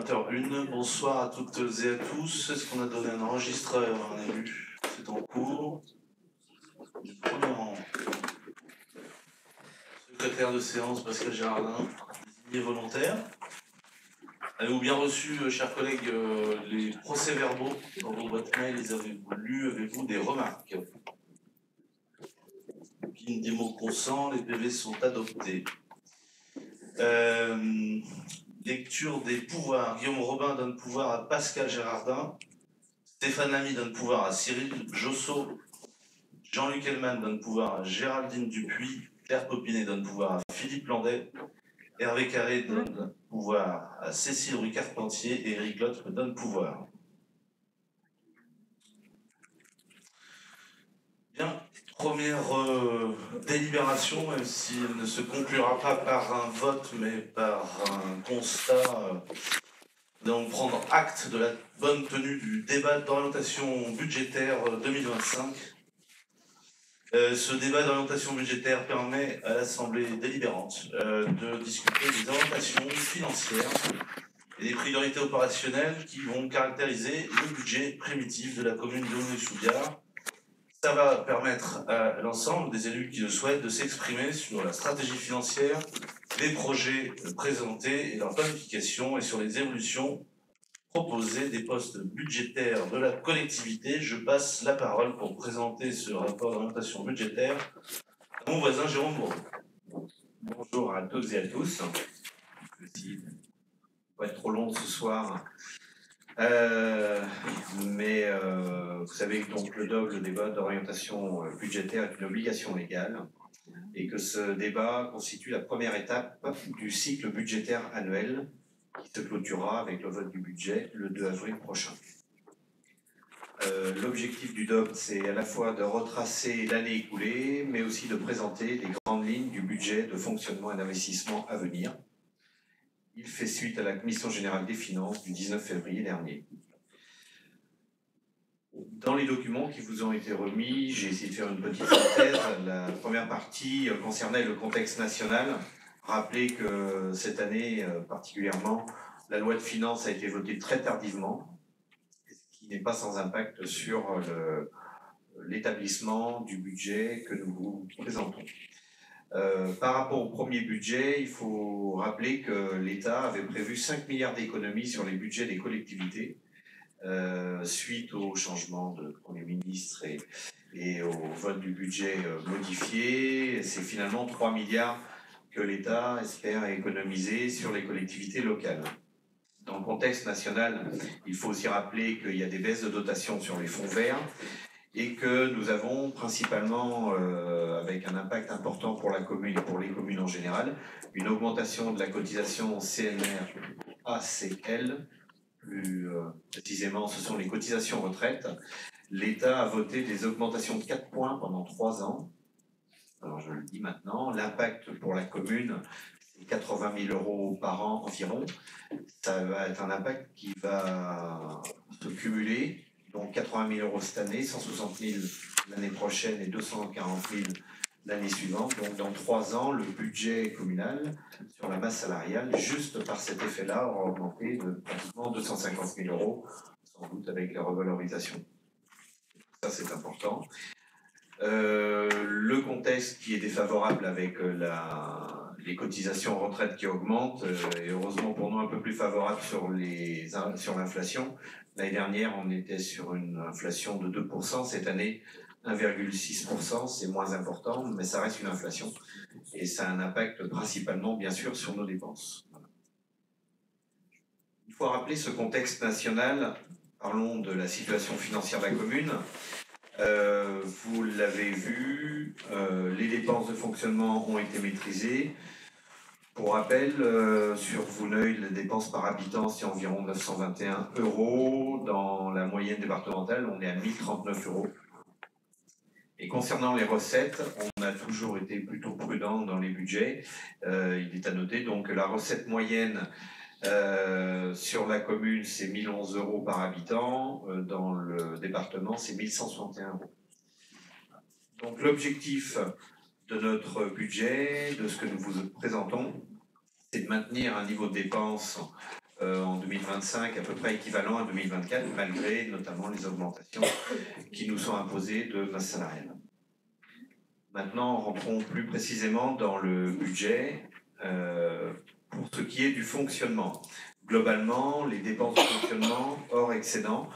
20h01. Bonsoir à toutes et à tous. Est-ce qu'on a donné un enregistreur, un élu? C'est en cours. Premier rang. Secrétaire de séance, Pascal Gérardin, désigné volontaire. Avez-vous bien reçu, chers collègues, les procès-verbaux dans vos boîtes mail? Les avez-vous lus? Avez-vous des remarques? Qui des mots consent, les PV sont adoptés. Lecture des pouvoirs. Guillaume Robin donne pouvoir à Pascal Gérardin. Stéphane Lamy donne pouvoir à Cyril Josso. Jean-Luc Hellman donne pouvoir à Géraldine Dupuis. Claire Popinet donne pouvoir à Philippe Landais. Hervé Carré donne pouvoir à Cécile Ruy-Carpentier. Et Éric Lotte me donne pouvoir. Bien, première délibération, même si elle ne se conclura pas par un vote, mais par un constat. Nous allons prendre acte de la bonne tenue du débat d'orientation budgétaire 2025. Ce débat d'orientation budgétaire permet à l'Assemblée délibérante de discuter des orientations financières et des priorités opérationnelles qui vont caractériser le budget primitif de la commune de Aulnay-sous-Biard. Ça va permettre à l'ensemble des élus qui le souhaitent de s'exprimer sur la stratégie financière, les projets présentés et leur planification et sur les évolutions proposées des postes budgétaires de la collectivité. Je passe la parole pour présenter ce rapport d'orientation budgétaire à mon voisin Jérôme Bourreau. Bonjour à toutes et à tous. Je vais pas être trop long ce soir. Vous savez que donc le débat d'orientation budgétaire est une obligation légale et que ce débat constitue la première étape du cycle budgétaire annuel qui se clôturera avec le vote du budget le 2 avril prochain. L'objectif du DOP, c'est à la fois de retracer l'année écoulée, mais aussi de présenter les grandes lignes du budget de fonctionnement et d'investissement à venir. Il fait suite à la Commission générale des finances du 19 février dernier. Dans les documents qui vous ont été remis, j'ai essayé de faire une petite synthèse. La première partie concernait le contexte national. Rappelez que cette année particulièrement, la loi de finances a été votée très tardivement, ce qui n'est pas sans impact sur l'établissement du budget que nous vous présentons. Par rapport au premier budget, il faut rappeler que l'État avait prévu 5 milliards d'économies sur les budgets des collectivités suite au changement de Premier ministre et au vote du budget modifié. C'est finalement 3 milliards que l'État espère économiser sur les collectivités locales. Dans le contexte national, il faut aussi rappeler qu'il y a des baisses de dotation sur les fonds verts et que nous avons principalement, avec un impact important pour la commune et pour les communes en général, une augmentation de la cotisation CNR-ACL. Plus précisément, ce sont les cotisations retraite. L'État a voté des augmentations de 4 points pendant 3 ans. Alors je le dis maintenant, l'impact pour la commune, c'est 80 000 € par an environ. Ça va être un impact qui va se cumuler. Donc 80 000 € cette année, 160 000 l'année prochaine et 240 000 l'année suivante. Donc dans 3 ans, le budget communal sur la masse salariale, juste par cet effet-là, aura augmenté de pratiquement 250 000 €, sans doute avec la revalorisation. Ça, c'est important. Le contexte qui est défavorable avec les cotisations retraite qui augmentent, et heureusement pour nous un peu plus favorable sur l'inflation. L'année dernière, on était sur une inflation de 2%. Cette année, 1,6%. C'est moins important, mais ça reste une inflation. Et ça a un impact principalement, bien sûr, sur nos dépenses. Voilà. Une fois rappelé ce contexte national, parlons de la situation financière de la commune. Vous l'avez vu, les dépenses de fonctionnement ont été maîtrisées. Pour rappel, sur Vouneuil, les dépenses par habitant, c'est environ 921 €. Dans la moyenne départementale, on est à 1039 €. Et concernant les recettes, on a toujours été plutôt prudent dans les budgets. Il est à noter donc que la recette moyenne sur la commune, c'est 1011 € par habitant. Dans le département, c'est 1161 €. Donc l'objectif de notre budget, de ce que nous vous présentons, c'est de maintenir un niveau de dépenses en 2025 2025 à peu près équivalent à 2024, malgré notamment les augmentations qui nous sont imposées de masse salariale. Maintenant, rentrons plus précisément dans le budget pour ce qui est du fonctionnement. Globalement, les dépenses de fonctionnement hors excédent,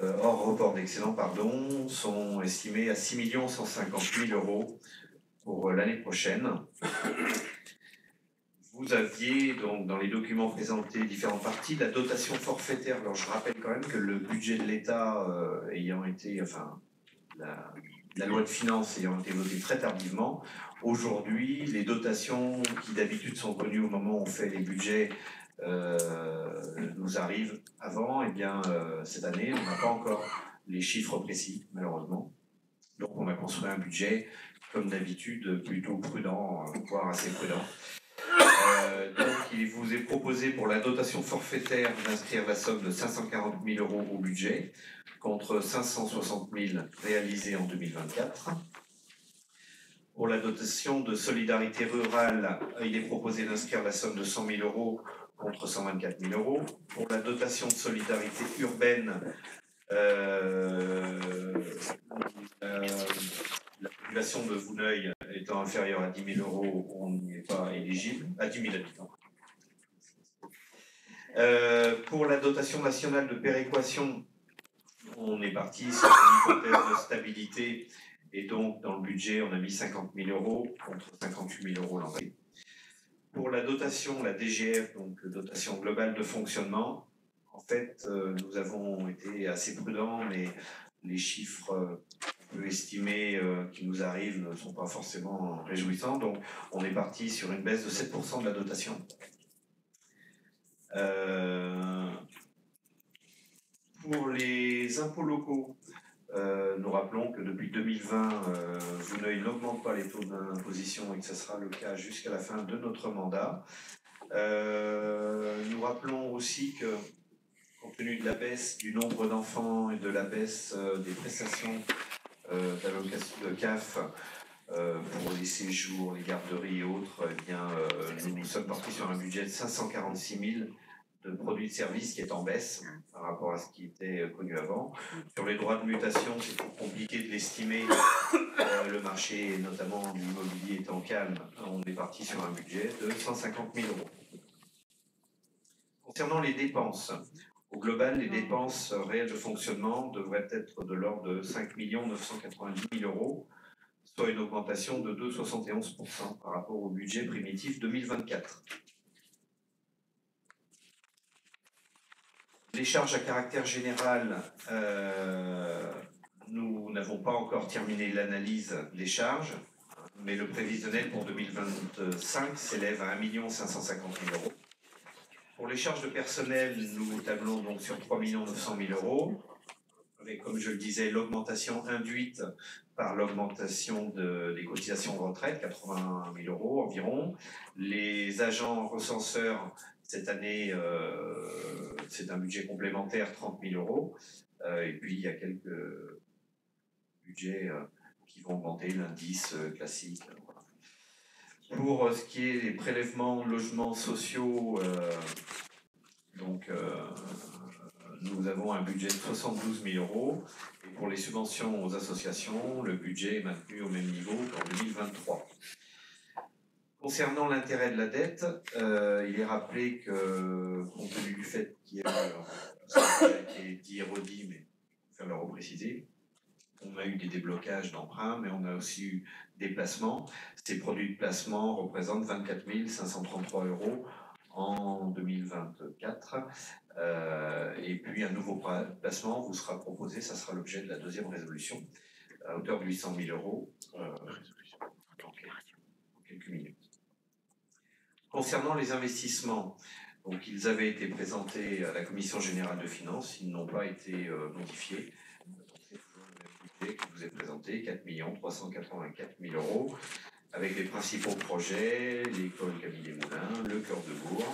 hors report d'excédent, pardon, sont estimées à 6 150 000 euros pour l'année prochaine. Vous aviez donc dans les documents présentés différentes parties, la dotation forfaitaire. Alors je rappelle quand même que le budget de l'État ayant été, enfin la loi de finances ayant été votée très tardivement, aujourd'hui les dotations qui d'habitude sont connues au moment où on fait les budgets nous arrivent avant. Et bien cette année on n'a pas encore les chiffres précis malheureusement. Donc on a construit un budget comme d'habitude plutôt prudent, voire assez prudent. Donc il vous est proposé pour la dotation forfaitaire d'inscrire la somme de 540 000 euros au budget contre 560 000 réalisés en 2024. Pour la dotation de solidarité rurale, il est proposé d'inscrire la somme de 100 000 euros contre 124 000 euros. Pour la dotation de solidarité urbaine, la population de Vouneuil étant inférieure à 10 000 euros, on n'y est pas éligible, à 10 000 habitants. Pour la dotation nationale de péréquation, on est parti sur une hypothèse de stabilité et donc dans le budget, on a mis 50 000 euros contre 58 000 euros l'an passé. Pour la dotation, la DGF, donc dotation globale de fonctionnement, en fait, nous avons été assez prudents, mais les chiffres estimés qui nous arrivent ne sont pas forcément réjouissants. Donc, on est parti sur une baisse de 7% de la dotation. Pour les impôts locaux, nous rappelons que depuis 2020, Vouneuil n'augmente pas les taux d'imposition et que ce sera le cas jusqu'à la fin de notre mandat. Nous rappelons aussi que, compte tenu de la baisse du nombre d'enfants et de la baisse des prestations d'allocation de CAF pour les séjours, les garderies et autres, eh bien, nous sommes partis sur un budget de 546 000 de produits de services qui est en baisse par rapport à ce qui était connu avant. Sur les droits de mutation, c'est trop compliqué de l'estimer. Le marché, notamment de l'immobilier, étant calme, on est parti sur un budget de 150 000 euros. Concernant les dépenses, au global, les dépenses réelles de fonctionnement devraient être de l'ordre de 5 990 000 euros, soit une augmentation de 2,71% par rapport au budget primitif 2024. Les charges à caractère général, nous n'avons pas encore terminé l'analyse des charges, mais le prévisionnel pour 2025 s'élève à 1 550 000 euros. Pour les charges de personnel, nous tablons donc sur 3 900 000 euros, avec, comme je le disais, l'augmentation induite par l'augmentation des cotisations de retraite, 80 000 euros environ. Les agents recenseurs, cette année, c'est un budget complémentaire, 30 000 euros. Et puis, il y a quelques budgets qui vont augmenter, l'indice classique. Voilà. Pour ce qui est des prélèvements logements sociaux, nous avons un budget de 72 000 euros. Et pour les subventions aux associations, le budget est maintenu au même niveau qu'en 2023. Concernant l'intérêt de la dette, il est rappelé que, compte tenu du fait qu'il y a eu, ça a été dit et redit, mais il faut le repréciser, on a eu des déblocages d'emprunts, mais on a aussi eu des placements. Ces produits de placement représentent 24 533 euros en 2024. Et puis un nouveau placement vous sera proposé, ça sera l'objet de la deuxième résolution, à hauteur de 800 000 euros dans quelques minutes. Concernant les investissements, donc ils avaient été présentés à la Commission générale de finances, ils n'ont pas été modifiés. C'est toujours le même budget qui vous est présenté, 4 384 000 euros, avec les principaux projets, l'école Camille Desmoulins, le Cœur de Bourg.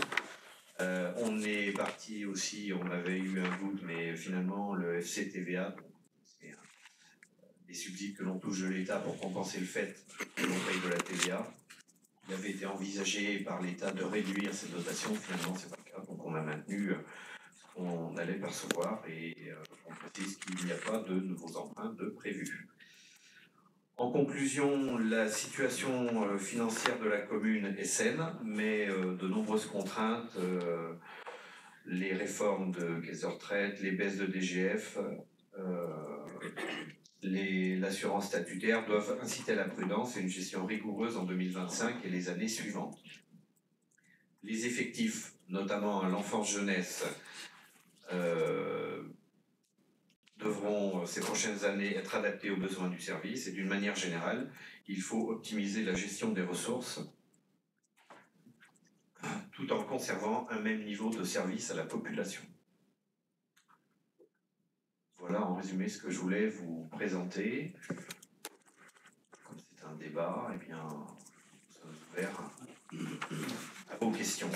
On est parti aussi, on avait eu un doute, mais finalement le FCTVA, c'est des subsides que l'on touche de l'État pour compenser le fait que l'on paye de la TVA. Il avait été envisagé par l'État de réduire cette dotation, finalement c'est pas le cas, donc on a maintenu allait percevoir et on précise qu'il n'y a pas de nouveaux emprunts de prévus. En conclusion, la situation financière de la commune est saine, mais de nombreuses contraintes, les réformes de caisse de retraite, les baisses de DGF, l'assurance statutaire doivent inciter à la prudence et une gestion rigoureuse en 2025 et les années suivantes. Les effectifs, notamment à l'enfance jeunesse, devront ces prochaines années être adaptés aux besoins du service et d'une manière générale, il faut optimiser la gestion des ressources tout en conservant un même niveau de service à la population. Voilà en résumé ce que je voulais vous présenter. Comme c'est un débat, eh bien, nous sommes ouverts à vos questions.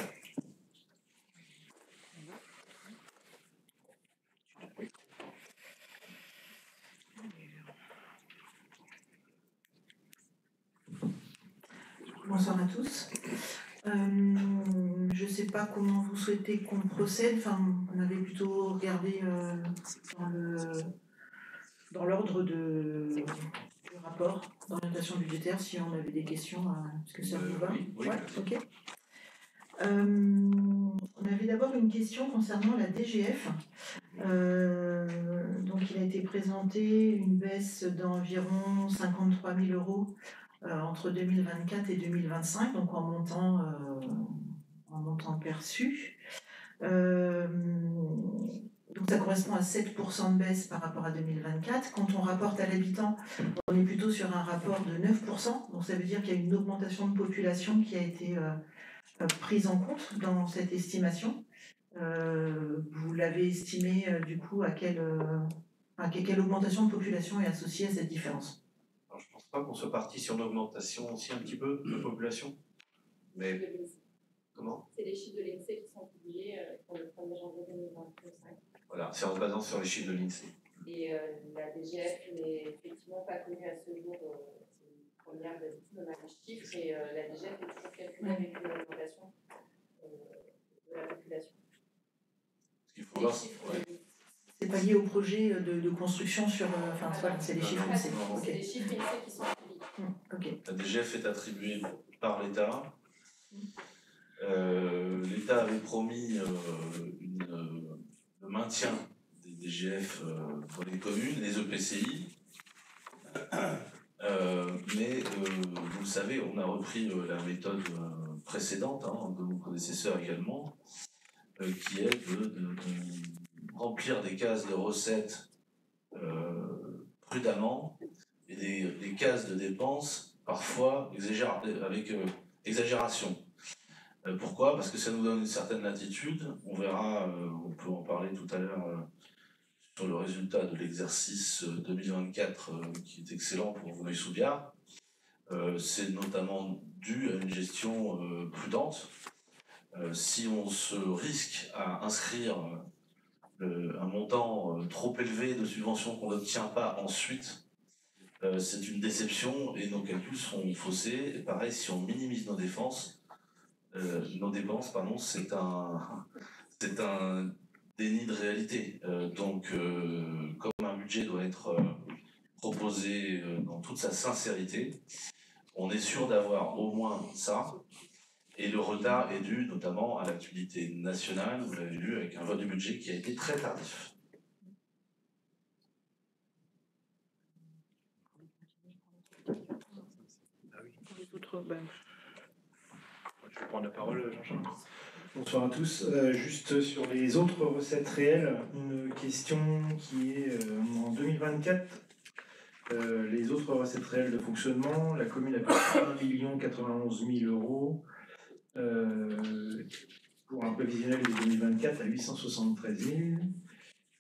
Bonsoir à tous. Je ne sais pas comment vous souhaitez qu'on procède. Enfin, on avait plutôt regardé dans l'ordre du rapport d'orientation budgétaire, si on avait des questions. Est-ce que ça vous va? Oui. Ouais, ok. On avait d'abord une question concernant la DGF. Donc, il a été présenté une baisse d'environ 53 000 euros entre 2024 et 2025, donc en montant perçu. Donc ça correspond à 7% de baisse par rapport à 2024. Quand on rapporte à l'habitant, on est plutôt sur un rapport de 9%. Donc ça veut dire qu'il y a une augmentation de population qui a été prise en compte dans cette estimation. Vous l'avez estimé du coup à quelle augmentation de population est associée à cette différence? Alors, je ne pense pas qu'on soit parti sur une augmentation aussi un petit peu de population. Mais comment? C'est les chiffres de l'INSEE qui sont publiés pour le 1er janvier 2025. Voilà, c'est en se basant sur les chiffres de l'INSEE. Et la DGF n'est effectivement pas connue à ce jour. C'est une première d'habitude, on a un chiffre et la DGF est toujours calculée avec une augmentation de la population. Ce qu'il faut voir, C'est pas lié au projet de construction sur. Enfin, c'est les chiffres INSEE. C'est les chiffres INSEE qui sont publiés. Ok. la DGF est attribuée par l'État. L'État avait promis le maintien des DGF pour les communes, les EPCI. Mais vous le savez, on a repris la méthode précédente de mon prédécesseur également, qui est de remplir des cases de recettes prudemment et des cases de dépenses parfois avec exagération. Pourquoi? Parce que ça nous donne une certaine latitude. On verra, on peut en parler tout à l'heure sur le résultat de l'exercice 2024 qui est excellent pour Vouneuil-sous-Biard. C'est notamment dû à une gestion prudente. Si on se risque à inscrire un montant trop élevé de subventions qu'on n'obtient pas ensuite, c'est une déception et nos calculs seront faussés. Et pareil, si on minimise nos dépenses, c'est un déni de réalité. Donc, comme un budget doit être proposé dans toute sa sincérité, on est sûr d'avoir au moins ça. Et le retard est dû notamment à l'actualité nationale, vous l'avez vu, avec un vote du budget qui a été très tardif. Je vais prendre la parole, Jean-Charles. Bonsoir à tous. Juste sur les autres recettes réelles, une question qui est en 2024. Les autres recettes réelles de fonctionnement, la commune a payé 1 091 000 euros pour un prévisionnel de 2024 à 873 000.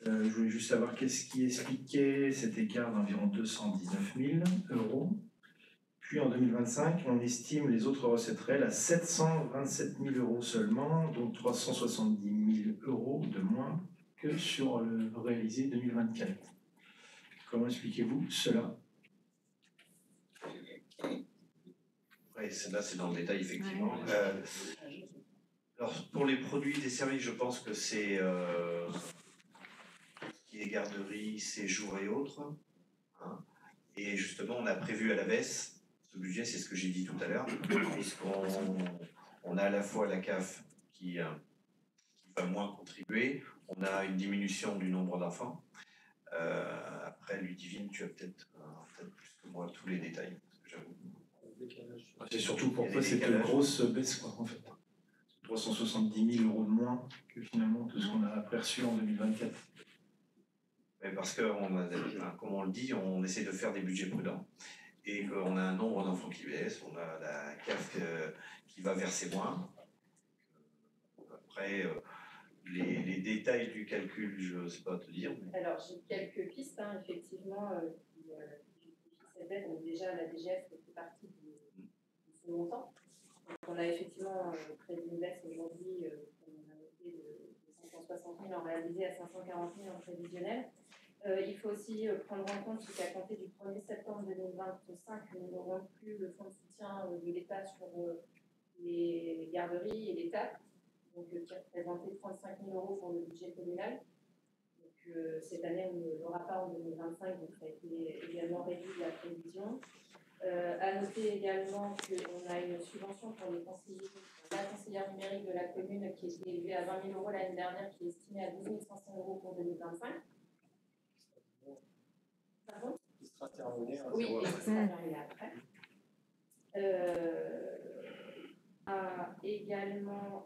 Je voulais juste savoir qu'est-ce qui expliquait cet écart d'environ 219 000 euros. Puis en 2025, on estime les autres recettes réelles à 727 000 euros seulement, donc 370 000 euros de moins que sur le réalisé 2024. Comment expliquez-vous cela? Oui, là c'est dans le détail effectivement. Alors pour les produits et les services, je pense que c'est garderies, séjours et autres. Hein. Et justement, on a prévu à la baisse ce budget, c'est ce que j'ai dit tout à l'heure, puisqu'on a à la fois la CAF qui va moins contribuer, on a une diminution du nombre d'enfants. Après, Ludivine, tu as peut-être plus que moi tous les détails, j'avoue. C'est surtout pourquoi cette grosse baisse, quoi, en fait. 370 000 € de moins que finalement tout ce qu'on a perçu en 2024. Mais parce que, comme on le dit, on essaie de faire des budgets prudents et qu'on a un nombre d'enfants qui baisse, on a la CAF qui va verser moins. Après, les détails du calcul, je ne sais pas te dire. Mais... Alors, j'ai quelques pistes, hein, effectivement, qui justifient cette dette. Donc, déjà, la DGF fait partie de ce montant. Donc, on a effectivement prévu une baisse aujourd'hui, comme on a noté, de 560 000 en réalisé à 540 000 en prévisionnel. Il faut aussi prendre en compte qu'à compter du 1er septembre 2025, nous n'aurons plus le fonds de soutien de l'État sur les garderies et l'État, donc qui représentait 35 000 € pour le budget communal. Donc cette année, on ne l'aura pas en 2025, donc ça a été également réduit de la prévision. À noter également qu'on a une subvention pour les conseillers, la conseillère numérique de la commune qui était élevée à 20 000 € l'année dernière, qui est estimée à 12 500 € pour 2025. Pardon ? Qui sera terminé. Oui, et qui sera terminé après. A également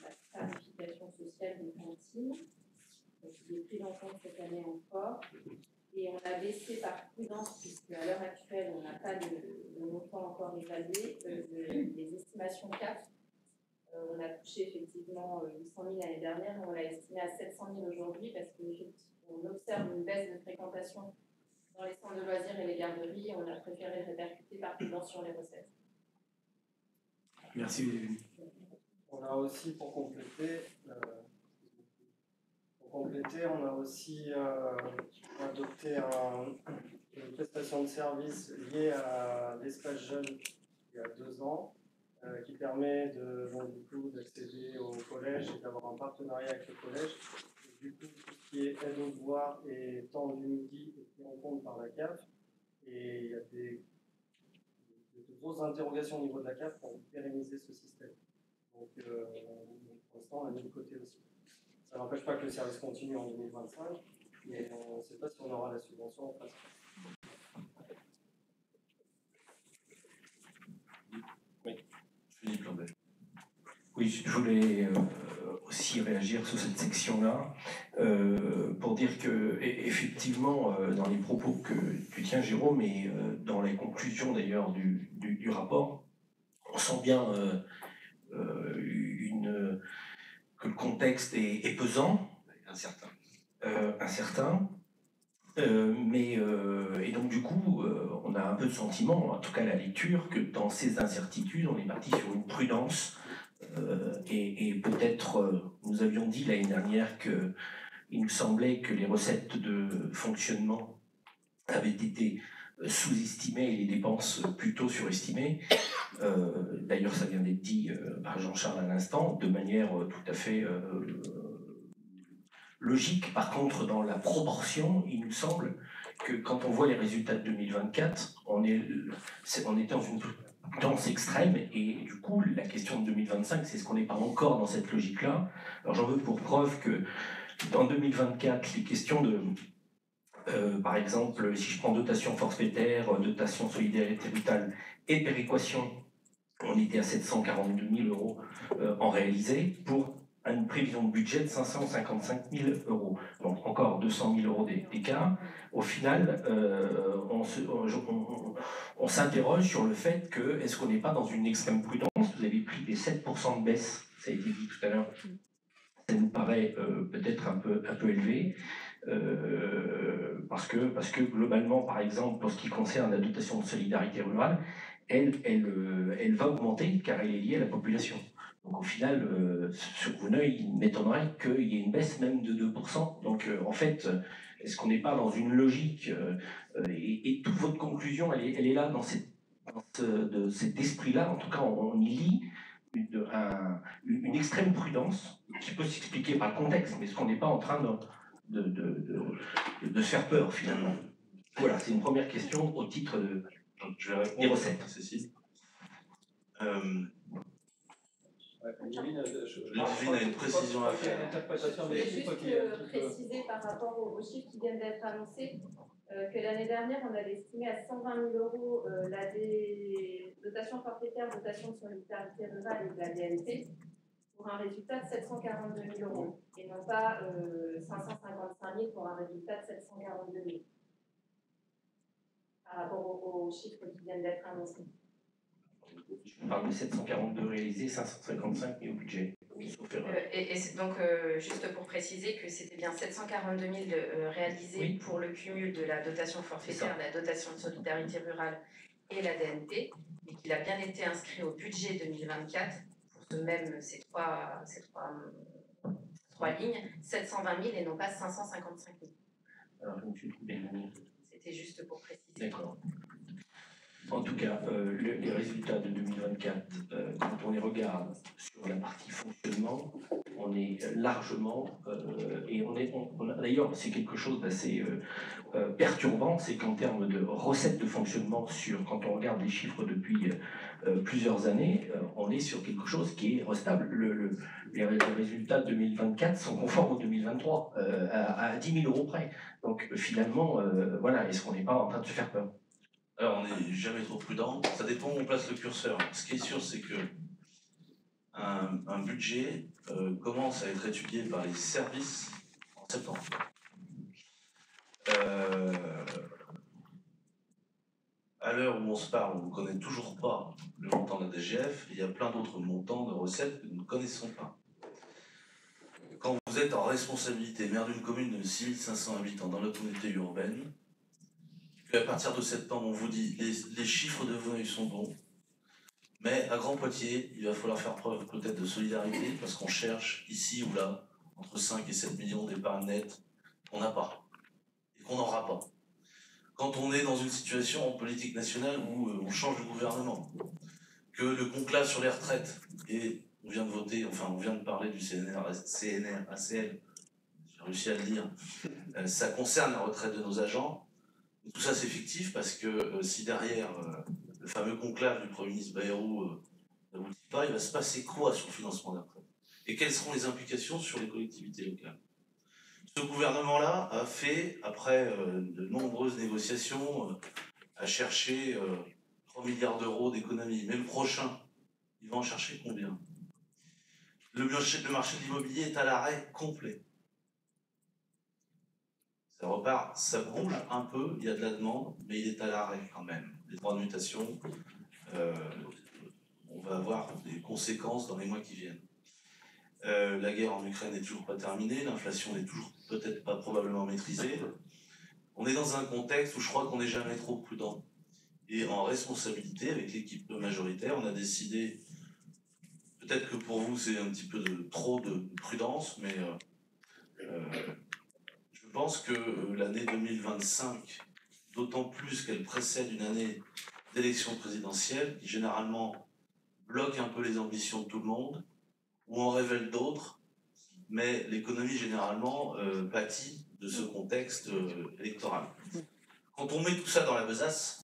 la tarification sociale des cantines, qui est prise en compte cette année encore. Et on a baissé par prudence, puisque à l'heure actuelle, on n'a pas le montant encore évalué, les estimations CAF. On a touché effectivement 800 000 l'année dernière, mais on l'a estimé à 700 000 aujourd'hui, parce qu'on observe une baisse de fréquentation dans les centres de loisirs et les garderies, et on a préféré répercuter par prudence sur les recettes. Merci. On a aussi, pour compléter, on a aussi adopté une prestation de service liée à l'espace jeune il y a 2 ans, qui permet d'accéder au collège et d'avoir un partenariat avec le collège. Et du coup, tout ce qui est aide aux devoirs et temps du midi est pris en compte par la CAF. Et il y a de grosses interrogations au niveau de la CAF pour pérenniser ce système. Donc, pour l'instant, on l'a mis de côté aussi. Ça n'empêche pas que le service continue en 2025, mais on ne sait pas si on aura la subvention en face. Oui, Philippe Lambert. Oui, je voulais aussi réagir sur cette section-là pour dire que, effectivement, dans les propos que tu tiens, Jérôme, et dans les conclusions d'ailleurs du rapport, on sent bien que le contexte est pesant, incertain. Et donc du coup, on a un peu de sentiment, en tout cas à la lecture, que dans ces incertitudes, on est parti sur une prudence. Et peut-être, nous avions dit l'année dernière qu'il nous semblait que les recettes de fonctionnement avaient été sous-estimées et les dépenses plutôt surestimées. D'ailleurs, ça vient d'être dit par Jean-Charles à l'instant, de manière tout à fait logique. Par contre, dans la proportion, il nous semble que quand on voit les résultats de 2024, on est dans une prudence extrême, et du coup, la question de 2025, c'est ce qu'on n'est pas encore dans cette logique-là. Alors j'en veux pour preuve que dans 2024, les questions de, par exemple, si je prends dotation forfaitaire, dotation solidaire et territoriale et péréquation, on était à 742 000 € en réalisé pour une prévision de budget de 555 000 €. Donc encore 200 000 € d'écart. Au final, on s'interroge sur le fait que est-ce qu'on n'est pas dans une extrême prudence. Vous avez pris des 7% de baisse, ça a été dit tout à l'heure. Ça nous paraît peut-être un peu élevé. Parce que globalement, par exemple, pour ce qui concerne la dotation de solidarité rurale, elle va augmenter car elle est liée à la population. Donc au final, sur Vouneuil, il m'étonnerait qu'il y ait une baisse même de 2%. Donc en fait, est-ce qu'on n'est pas dans une logique et toute votre conclusion, elle est là dans cet esprit-là. En tout cas, on y lit une extrême prudence qui peut s'expliquer par le contexte, mais est-ce qu'on n'est pas en train de se faire peur finalement. Voilà, c'est une première question au titre Je vais répondre des recettes. Cécile. Ludivine a une précision à faire. Je voulais juste préciser par rapport aux chiffres qui viennent d'être annoncés que l'année dernière, on avait estimé à 120 000 euros la dotation forfaitaire, dotation de solidarité rurale et de la DNT pour un résultat de 742 000 euros et non pas 555 000 pour un résultat de 742 000 par rapport aux chiffres qui viennent d'être annoncés. On parle de 742 réalisés, 555 mis au budget. Oui. Et donc, juste pour préciser que c'était bien 742 000 réalisés pour le cumul de la dotation forfaitaire, la dotation de solidarité rurale et la DNT, mais qu'il a bien été inscrit au budget 2024 pour ces trois lignes, 720 000 et non pas 555 000. Alors, je me suis trompé. C'était juste pour préciser. D'accord. En tout cas, les résultats de 2024, quand on les regarde sur la partie fonctionnement, on est largement, et d'ailleurs c'est quelque chose d'assez perturbant, c'est qu'en termes de recettes de fonctionnement, quand on regarde les chiffres depuis plusieurs années, on est sur quelque chose qui est stable. Les résultats de 2024 sont conformes au 2023, à 10 000 euros près. Donc finalement, voilà, est-ce qu'on n'est pas en train de se faire peur ? Alors, on n'est jamais trop prudent. Ça dépend où on place le curseur. Ce qui est sûr, c'est que un budget commence à être étudié par les services en septembre. À l'heure où on se parle, on ne connaît toujours pas le montant de la DGF. Il y a plein d'autres montants de recettes que nous ne connaissons pas. Quand vous êtes en responsabilité, maire d'une commune de 6 500 habitants dans notre communauté urbaine, à partir de septembre, on vous dit les chiffres de revenus sont bons, mais à Grand Poitiers, il va falloir faire preuve peut-être de solidarité parce qu'on cherche ici ou là entre 5 et 7 millions d'épargne nette qu'on n'a pas et qu'on n'aura pas. Quand on est dans une situation en politique nationale où on change de gouvernement, que le conclave sur les retraites, et on vient de parler du CNRACL, j'ai réussi à le dire, ça concerne la retraite de nos agents. Tout ça, c'est fictif parce que si derrière le fameux conclave du Premier ministre Bayrou n'aboutit pas, il va se passer quoi sur le financement de la retraite? Et quelles seront les implications sur les collectivités locales? Ce gouvernement-là a fait, après de nombreuses négociations, a cherché 3 milliards d'euros d'économies. Mais le prochain, il va en chercher combien? Le marché de l'immobilier est à l'arrêt complet. Ça repart, ça bouge un peu, il y a de la demande, mais il est à l'arrêt quand même. Les droits de mutation, on va avoir des conséquences dans les mois qui viennent. La guerre en Ukraine n'est toujours pas terminée, l'inflation n'est toujours peut-être pas probablement maîtrisée. On est dans un contexte où je crois qu'on n'est jamais trop prudent. Et en responsabilité, avec l'équipe majoritaire, on a décidé, peut-être que pour vous c'est un petit peu trop de prudence, mais je pense que l'année 2025, d'autant plus qu'elle précède une année d'élection présidentielle, qui généralement bloque un peu les ambitions de tout le monde, ou en révèle d'autres, mais l'économie généralement pâtit de ce contexte électoral. Quand on met tout ça dans la besace,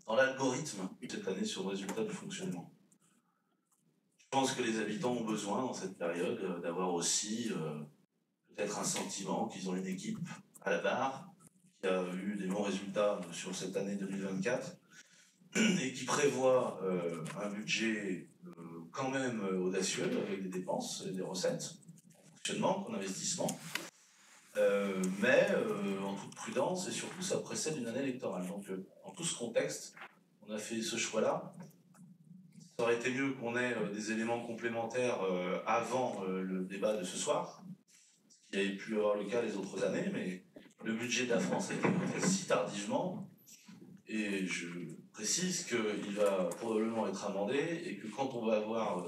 dans l'algorithme cette année sur le résultat du fonctionnement. Je pense que les habitants ont besoin dans cette période d'avoir aussi peut-être un sentiment qu'ils ont une équipe à la barre qui a eu des bons résultats sur cette année 2024 et qui prévoit un budget quand même audacieux avec des dépenses et des recettes en fonctionnement, en investissement, mais en toute prudence et surtout ça précède une année électorale. Donc dans tout ce contexte, on a fait ce choix-là. Ça aurait été mieux qu'on ait des éléments complémentaires avant le débat de ce soir, ce qui avait pu avoir le cas les autres années, mais le budget de la France a été voté si tardivement, et je précise qu'il va probablement être amendé, et que quand on va avoir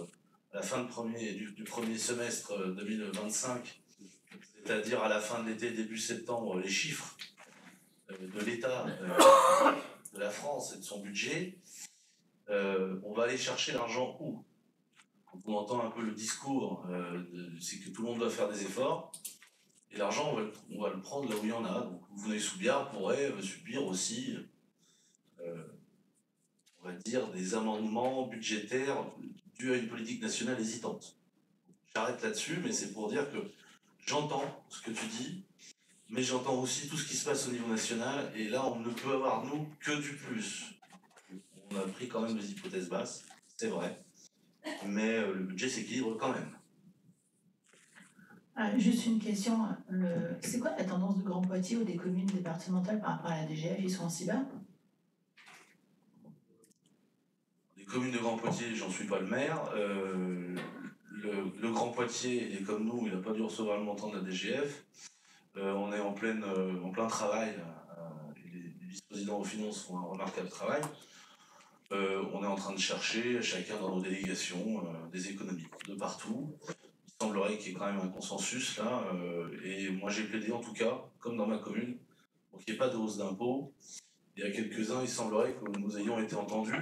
à la fin du premier semestre 2025 des c'est-à-dire à la fin de l'été, début septembre, les chiffres de l'État, de la France et de son budget, on va aller chercher l'argent où? Quand on entend un peu le discours, c'est que tout le monde doit faire des efforts, et l'argent, on va le prendre là où il y en a. Donc Vouneuil-sous-Biard pourrait subir aussi, on va dire, des amendements budgétaires dus à une politique nationale hésitante. J'arrête là-dessus, mais c'est pour dire que j'entends ce que tu dis, mais j'entends aussi tout ce qui se passe au niveau national, et là, on ne peut avoir, nous, que du plus. On a pris quand même des hypothèses basses, c'est vrai, mais le budget s'équilibre quand même. Juste une question, c'est quoi la tendance de Grand Poitiers ou des communes départementales par rapport à la DGF? Ils sont en si bas? Les communes de Grand Poitiers, j'en suis pas le maire. Le Grand Poitiers, il est comme nous, il n'a pas dû recevoir le montant de la DGF. On est en plein travail. Les vice-présidents aux finances font un remarquable travail. On est en train de chercher, chacun dans nos délégations, des économies de partout. Il semblerait qu'il y ait quand même un consensus là. Et moi j'ai plaidé en tout cas, comme dans ma commune, pour qu'il n'y ait pas de hausse d'impôts. Il y a quelques-uns, il semblerait que nous ayons été entendus.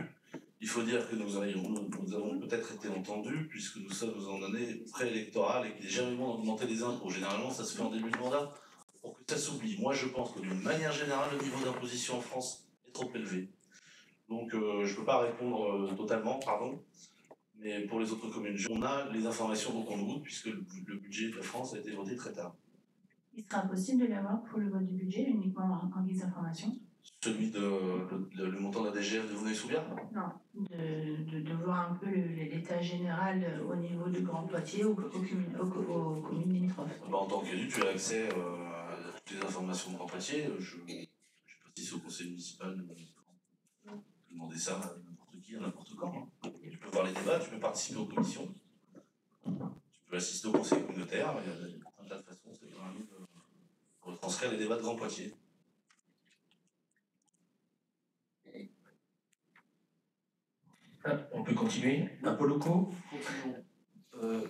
Il faut dire que nous avons peut-être été entendus, puisque nous sommes dans une année préélectorale et qu'il n'est jamais bon d'augmenter les impôts. Généralement, ça se fait en début de mandat pour que ça s'oublie. Moi, je pense que d'une manière générale, le niveau d'imposition en France est trop élevé. Donc, je ne peux pas répondre totalement, pardon. Mais pour les autres communes, on a les informations dont on nous doute, puisque le budget de la France a été voté très tard. Il sera impossible de l'avoir pour le vote du budget, uniquement en guise d'information? Celui le montant de la DGF de Vouneuil-sous-Biard? Non, de voir un peu l'état général au niveau de Grand Poitiers aux communes limitrophes. En tant qu'élu, tu as accès à toutes les informations de Grand Poitiers. Je ne sais pas si c'est au conseil municipal de demander ça à n'importe qui, à n'importe quand. Hein. Tu peux voir les débats, tu peux participer aux commissions, tu peux assister au conseil communautaire. Il y a un tas de façons, c'est de retranscrire les débats de Grand Poitiers. On peut continuer. Impôts locaux.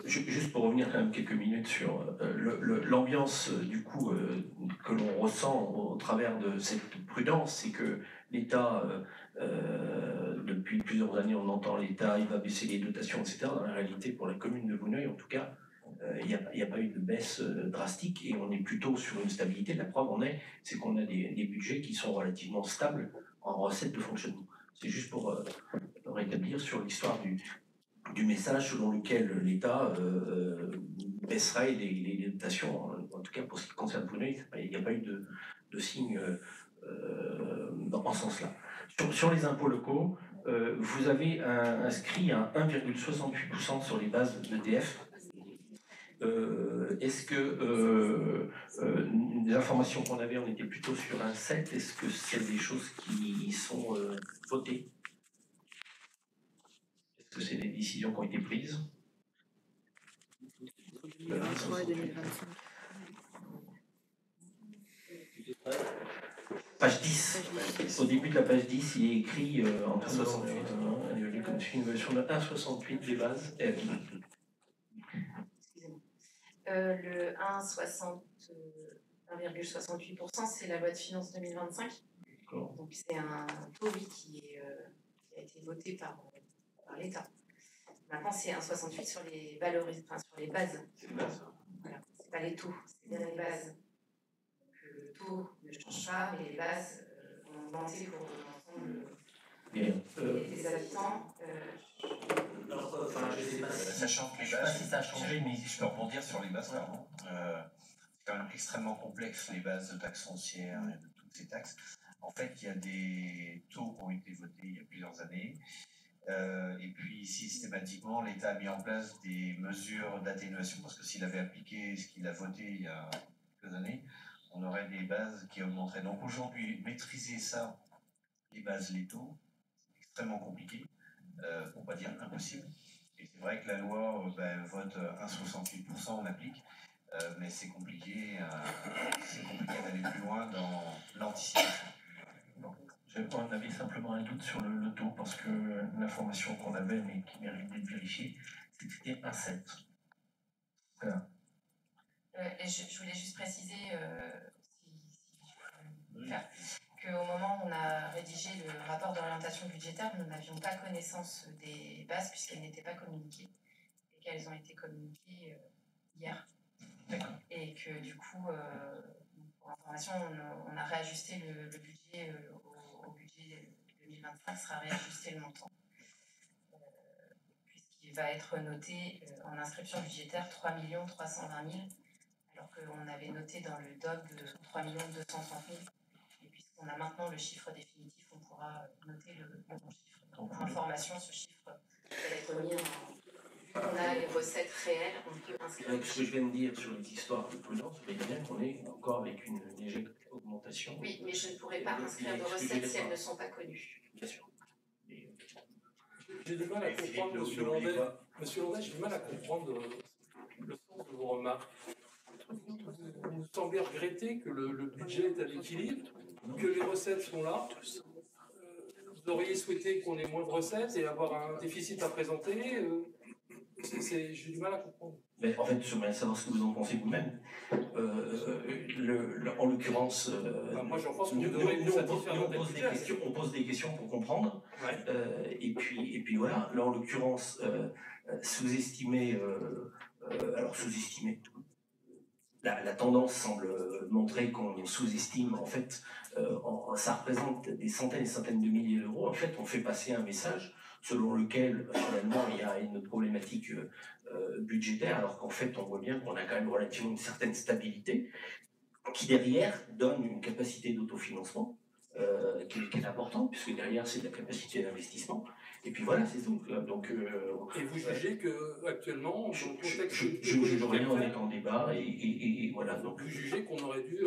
Juste pour revenir quand même quelques minutes sur l'ambiance du coup que l'on ressent au travers de cette prudence, c'est que l'État, depuis plusieurs années, on entend l'État, il va baisser les dotations, etc. Dans la réalité, pour la commune de Vouneuil, en tout cas, il n'y a pas eu de baisse drastique et on est plutôt sur une stabilité. La preuve c'est qu'on a des budgets qui sont relativement stables en recettes de fonctionnement. C'est juste pour rétablir sur l'histoire du message selon lequel l'État baisserait les dotations, en tout cas pour ce qui concerne Vouneuil, il n'y a pas eu de signe en ce sens-là. Sur les impôts locaux, vous avez inscrit un 1,68% sur les bases d'EDF. Est-ce que les informations qu'on avait, on était plutôt sur un 7, est-ce que c'est des choses qui sont votées? Est-ce que c'est des décisions qui ont été prises? 2023 et 2025. Page 10. Au début de la page 10, il est écrit en 1,68. Une version de 1,68 des bases. Le 1,68%, c'est la loi de finances 2025. Donc c'est un taux qui a été voté par l'État. Maintenant, c'est 1,68 sur les sur les bases. C'est les bases. Voilà. C'est pas les taux, c'est bien les bases. Donc, le taux ne change pas, mais les bases ont augmenté pour l'ensemble des habitants. Je sais pas Sachant que les bases, ça a changé, mais je peux rebondir sur les bases, pardon. C'est quand même extrêmement complexe, les bases de taxes foncières et de toutes ces taxes. En fait, il y a des taux qui ont été votés il y a plusieurs années. Et puis, systématiquement, l'État a mis en place des mesures d'atténuation, parce que s'il avait appliqué ce qu'il a voté il y a quelques années, on aurait des bases qui augmenteraient. Donc aujourd'hui, maîtriser ça, les bases, les taux, c'est extrêmement compliqué, pour ne pas dire impossible. Et c'est vrai que la loi vote 1,68%, on applique, mais c'est compliqué d'aller plus loin dans l'anticipation. On avait simplement un doute sur le taux parce que l'information qu'on avait, mais qui mérite d'être vérifiée, c'était un 7. Voilà. Et je voulais juste préciser, qu'au moment où on a rédigé le rapport d'orientation budgétaire, nous n'avions pas connaissance des bases puisqu'elles n'étaient pas communiquées et qu'elles ont été communiquées hier. Et que du coup, pour information, on a réajusté le budget au budget 2025, sera réajusté le montant, puisqu'il va être noté en inscription budgétaire 3 320 000, alors qu'on avait noté dans le DOB de 3 230 000. Et puisqu'on a maintenant le chiffre définitif, on pourra noter le bon chiffre. Donc, pour information, ce chiffre va être mis on a les recettes réelles, on peut inscrire. Avec ce que je viens de dire sur les histoires de prudence, vous voyez bien qu'on est encore avec une légère augmentation. Oui, mais je ne pourrais pas inscrire de recettes si elles ne sont pas connues. Bien sûr. J'ai du mal à comprendre, Monsieur Landais. Monsieur Landais, j'ai du mal à comprendre le sens de vos remarques. Vous nous semblez regretter que le budget est à l'équilibre, que les recettes sont là. Vous auriez souhaité qu'on ait moins de recettes et avoir un déficit à présenter. J'ai du mal à comprendre. Mais en fait, j'aimerais savoir ce que vous en pensez vous-même. En l'occurrence, moi, j'en pense que nous, on pose des questions pour comprendre. Ouais. Et puis voilà, là en l'occurrence, sous-estimer, la tendance semble montrer qu'on sous-estime, en fait, ça représente des centaines et centaines de milliers d'euros. En fait, on fait passer un message selon lequel, finalement, il y a une problématique budgétaire, alors qu'en fait, on voit bien qu'on a quand même relativement une certaine stabilité, qui derrière donne une capacité d'autofinancement qui est importante, puisque derrière, c'est de la capacité d'investissement. Et puis voilà, c'est tout. Donc, et vous jugez qu'actuellement, je juge rien, on est en débat, et voilà. Donc, vous jugez qu'on aurait dû...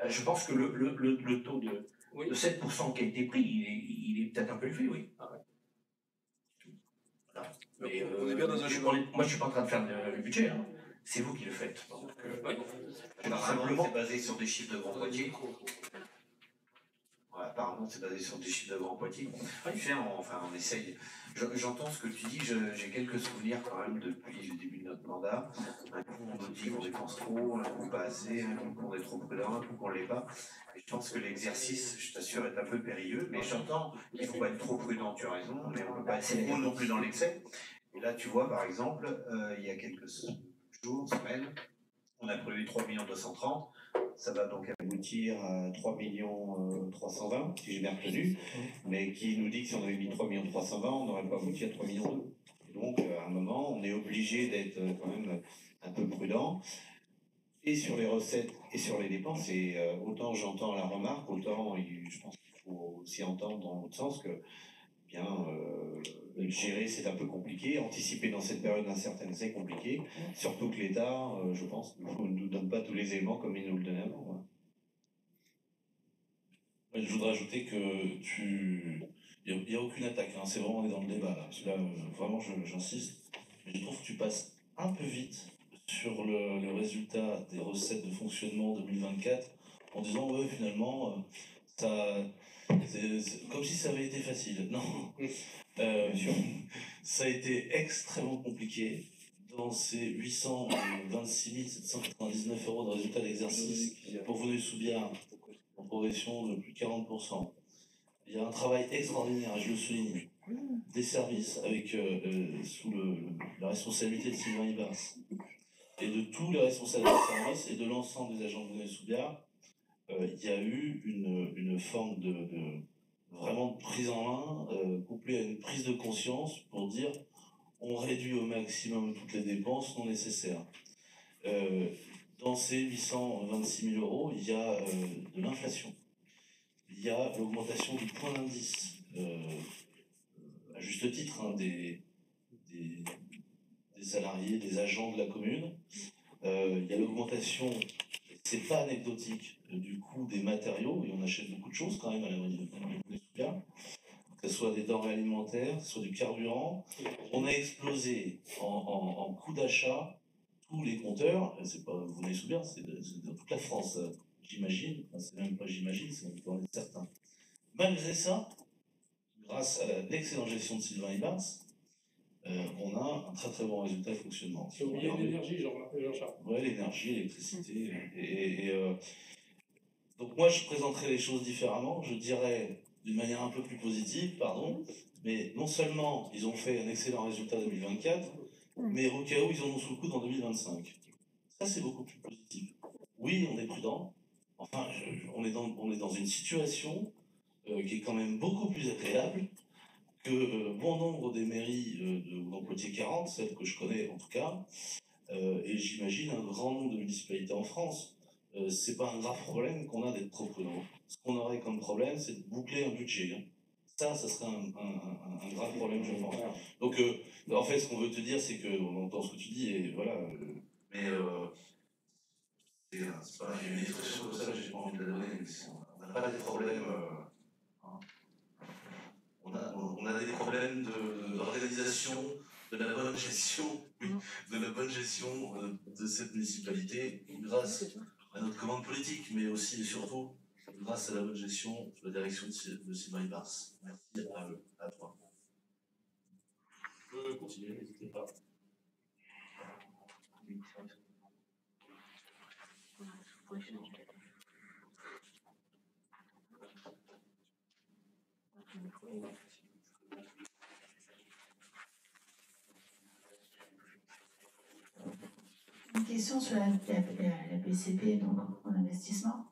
Je pense que le taux de 7% qui a été pris, il est peut-être un peu élevé, oui. Ah ouais. Voilà. Mais, on est bien dans un moi, je ne suis pas en train de faire le budget, hein. C'est vous qui le faites. Donc, apparemment, c'est basé sur des chiffres de Grand Poitiers. Ouais, apparemment, c'est basé sur des chiffres de Grand Poitiers. On essaye. J'entends ce que tu dis, j'ai quelques souvenirs quand même depuis le début de notre mandat. Un coup, on nous dit qu'on dépense trop, un coup, pas assez, un coup, qu'on est trop prudent, un coup, qu'on ne l'est pas. Et je pense que l'exercice, je t'assure, est un peu périlleux, mais j'entends qu'il ne faut pas être trop prudent, tu as raison, mais on ne peut pas être trop non plus dans l'excès. Et là, tu vois, par exemple, il y a quelques jours, semaines, on a prévu 3 230 000. Ça va donc aboutir à 3 320 000, si j'ai bien retenu, mais qui nous dit que si on avait mis 3 320 000, on n'aurait pas abouti à 3 200 000. Et donc, à un moment, on est obligé d'être quand même un peu prudent, et sur les recettes et sur les dépenses. Et autant j'entends la remarque, autant je pense qu'il faut aussi entendre dans l'autre sens que gérer, c'est un peu compliqué. Anticiper dans cette période incertaine, c'est compliqué. Surtout que l'État, je pense, ne nous donne pas tous les éléments comme il nous le donnait avant. Ouais. Je voudrais ajouter que il n'y a aucune attaque. Hein. C'est vraiment, on est dans le débat. Là, vraiment, j'insiste. Mais je trouve que tu passes un peu vite sur le résultat des recettes de fonctionnement 2024 en disant, ouais, finalement, c'est comme si ça avait été facile. Non. Ça a été extrêmement compliqué. Dans ces 826 799 € de résultat d'exercice pour Veneuil-sous-Biard, en progression de plus de 40%. Il y a un travail extraordinaire, et je le souligne, des services avec sous la responsabilité de Sylvain Ibars et de tous les responsables des services et de l'ensemble des agents de Veneuil-sous-Biard. Il y a eu une forme de vraiment de prise en main, couplée à une prise de conscience pour dire on réduit au maximum toutes les dépenses non nécessaires. Dans ces 826 000 €, il y a de l'inflation. Il y a l'augmentation du point d'indice, à juste titre, hein, des salariés, des agents de la commune. Il y a l'augmentation, c'est pas anecdotique, du coût des matériaux, et on achète beaucoup de choses quand même à la Veneuil-sous-Biard, que ce soit des denrées alimentaires, que ce soit du carburant. On a explosé en coût d'achat tous les compteurs, c'est pas Veneuil-sous-Biard, c'est dans toute la France, j'imagine, enfin, c'est même pas j'imagine, c'est même certain. Malgré ça, grâce à l'excellente gestion de Sylvain Ibars, on a un très très bon résultat de fonctionnement. J'ai oublié l'énergie, Jean-Charles. Oui, l'énergie, l'électricité. Donc moi, je présenterai les choses différemment. Je dirais d'une manière un peu plus positive, pardon, mais non seulement ils ont fait un excellent résultat 2024, mais au cas où ils en ont sous le coude en 2025. Ça, c'est beaucoup plus positif. Oui, on est prudent. Enfin, on est dans une situation qui est quand même beaucoup plus agréable que bon nombre des mairies de Poitiers 40, celles que je connais en tout cas, et j'imagine un grand nombre de municipalités en France. C'est pas un grave problème qu'on a d'être trop prudent. Ce qu'on aurait comme problème, c'est de boucler un budget. Hein. Ça serait un grave problème, je pense. Donc, en fait, ce qu'on veut te dire, c'est qu'on entend ce que tu dis, et voilà. Mais c'est pas une expression comme ça, j'ai pas envie de la donner. On n'a pas des problèmes. Hein. On a des problèmes d'organisation, de la bonne gestion, de cette municipalité, grâce à notre commande politique, mais aussi et surtout grâce à la bonne gestion de la direction de Sylvain Bars. Merci à toi. Je peux continuer, n'hésitez pas. Une question sur la PCP, donc en investissement.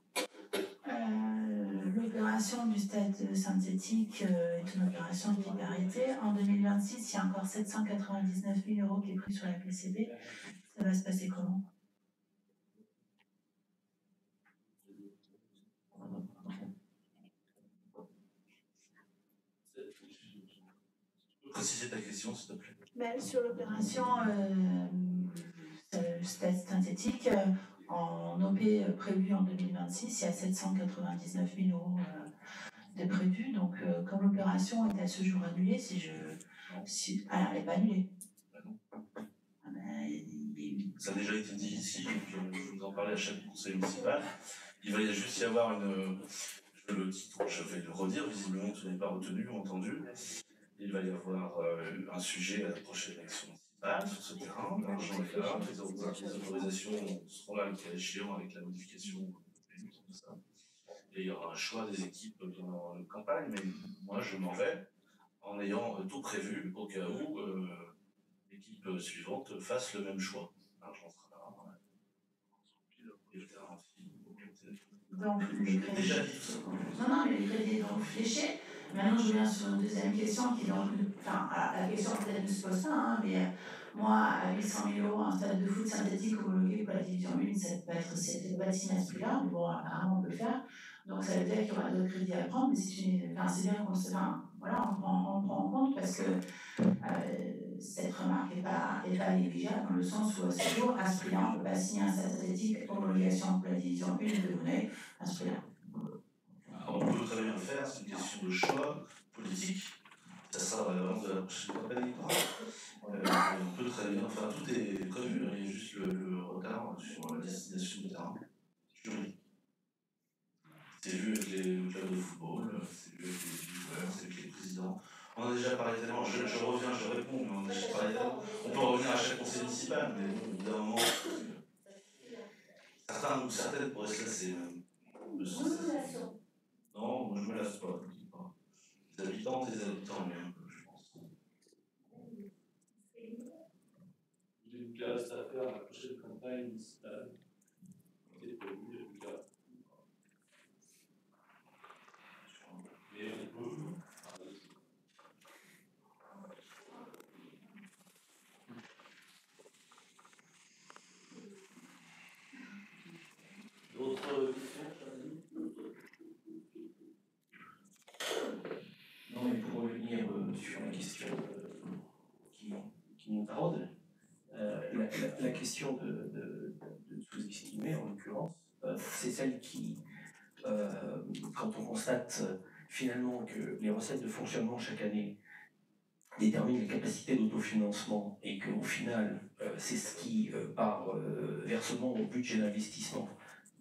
L'opération du stade synthétique est une opération qui va arrêter. En 2026, il y a encore 799 000 € qui est pris sur la PCP. Ça va se passer comment? Tu peux préciser ta question, s'il te plaît? Ben, sur l'opération stade synthétique, en OP prévu en 2026, il y a 799 000 € de prévu. Donc, comme l'opération est à ce jour annulée, elle n'est pas annulée. Ça a déjà été dit ici, je vous en parlais à chaque conseil municipal. Il va juste y avoir je vais le redire, visiblement tu n'avez pas retenu ou entendu. Il va y avoir un sujet à la prochaine élection municipale sur ce terrain. L'argent est là, les autorisations seront là le cas échéant avec la modification de tout ça. Et il y aura un choix des équipes pendant la campagne, mais moi je m'en vais en ayant tout prévu au cas où l'équipe suivante fasse le même choix. L'argent sera là, et le terrain aussi. Donc, les crédits. Non, mais les crédits sont fléchés. Maintenant, je viens sur une deuxième question qui est donc. Enfin, la question peut-être ne se pose pas, hein, mais moi, à 800 000 € un stade de foot synthétique homologué pour la division 1, ça peut être cette bâtiment à ce prix-là, mais bon, apparemment, on peut le faire. Donc, ça veut dire qu'il y aura d'autres crédits à prendre, mais c'est bien qu'on se. Enfin, voilà, on prend en compte parce que cette remarque n'est pas négligeable dans le sens où, à ce jour, à ce prix-là, on ne peut pas signer un stade synthétique homologation pour la division 1 de Mouneuil à ce prix-là. On peut très bien le faire, c'est une question de choix politique. Ça sera vraiment de la prochaine campagne. On peut très bien, enfin tout est prévu, il y a juste le retard sur la destination du terrain. C'est vu avec les clubs de football, c'est vu avec les joueurs, c'est avec les présidents. On a déjà parlé tellement, je reviens, je réponds, mais on a déjà parlé tellement. On peut revenir à chaque conseil municipal, mais bon, au bout d'un moment, certains ou certaines pourraient se lasser même. Non, moi je me lasse pas, je dis pas. Les habitants, mais un peu, je pense. J'ai une place à faire à la prochaine campagne municipale. C'est prévu, le cas. Mais on peut. D'autres questions? Non, mais pour revenir sur la question qui nous taraude, la question de sous-estimer, en l'occurrence, c'est celle qui, quand on constate finalement que les recettes de fonctionnement chaque année déterminent les capacités d'autofinancement et qu'au final, c'est ce qui, par versement au budget d'investissement,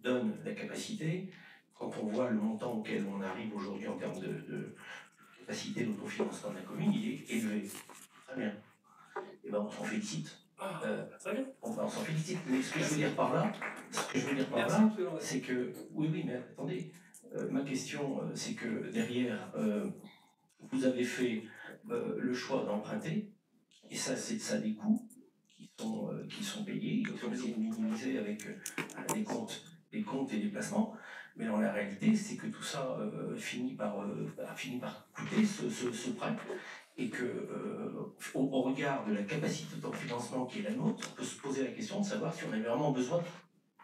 donne la capacité, quand on voit le montant auquel on arrive aujourd'hui en termes de capacité d'autofinancement de la commune, il est élevé. Très bien. et ben on s'en félicite. Très bien. On s'en félicite. Mais ce que je veux dire par là, c'est que, oui, mais attendez, ma question, c'est que derrière, vous avez fait le choix d'emprunter, et ça a des coûts qui sont payés, qui sont essayés de minimiser avec les comptes et les placements. Mais dans la réalité, c'est que tout ça finit par coûter ce prêt, et que au regard de la capacité d'autofinancement qui est la nôtre, on peut se poser la question de savoir si on a vraiment besoin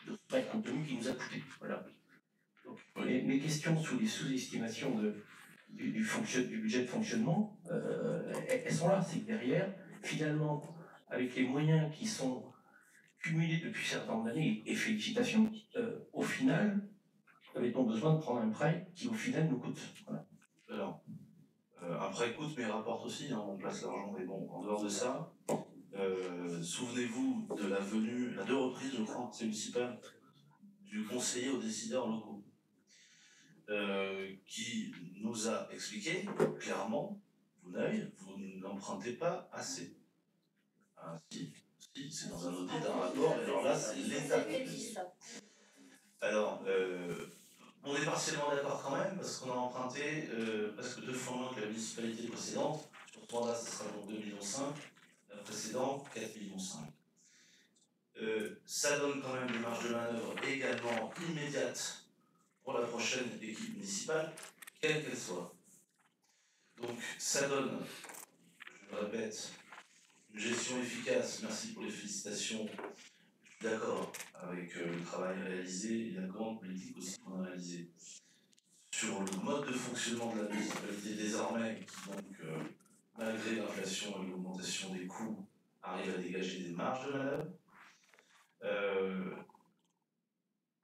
de ce prêt compte tenu qui nous a coûté. Voilà. Donc, mes questions sur les sous-estimations du budget de fonctionnement, elles sont là. C'est que derrière, finalement, avec les moyens qui sont cumulés depuis certains nombre d'années, et félicitations, au final, avait-on besoin de prendre un prêt qui, au final, nous coûte. Voilà. Alors, un prêt coûte, mais rapporte aussi, hein, on place l'argent, mais bon, en dehors de ça, souvenez-vous de la venue, à 2 reprises, je crois, c'est municipal, du conseiller aux décideurs locaux, qui nous a expliqué clairement, vous n'empruntez pas assez. Ah, si, c'est dans un audit, un rapport, et alors là, c'est l'État qui le dit. Alors, on est partiellement d'accord quand même, parce qu'on a emprunté presque 2 fois moins que la municipalité précédente. Sur ce mandat, ce sera donc 2,5 millions, la précédente, 4,5 millions. Ça donne quand même des marges de manœuvre également immédiates pour la prochaine équipe municipale, quelle qu'elle soit. Donc, ça donne, je le répète, une gestion efficace. Merci pour les félicitations. Je suis d'accord avec le travail réalisé et la grande politique aussi qu'on a réalisée. Sur le mode de fonctionnement de la municipalité désormais, qui donc, malgré l'inflation et l'augmentation des coûts, arrive à dégager des marges de manœuvre.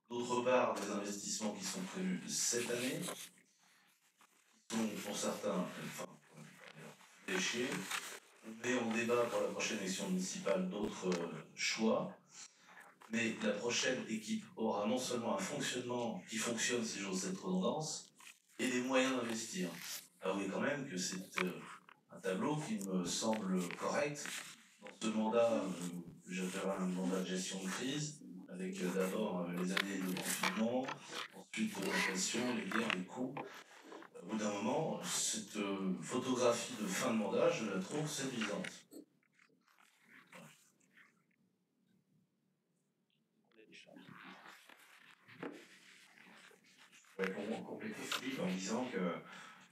D'autre part, des investissements qui sont prévus cette année, qui sont pour certains, fléchés. On met en débat pour la prochaine élection municipale d'autres choix. Mais la prochaine équipe aura non seulement un fonctionnement qui fonctionne, si j'ose cette redondance, et des moyens d'investir. Avouez quand même que c'est un tableau qui me semble correct. Dans ce mandat, j'appellerai un mandat de gestion de crise, avec d'abord les années de confinement, ensuite l'inflation, les guerres, les coûts. Au bout d'un moment, cette photographie de fin de mandat, je la trouve séduisante. Pour compléter Philippe en disant que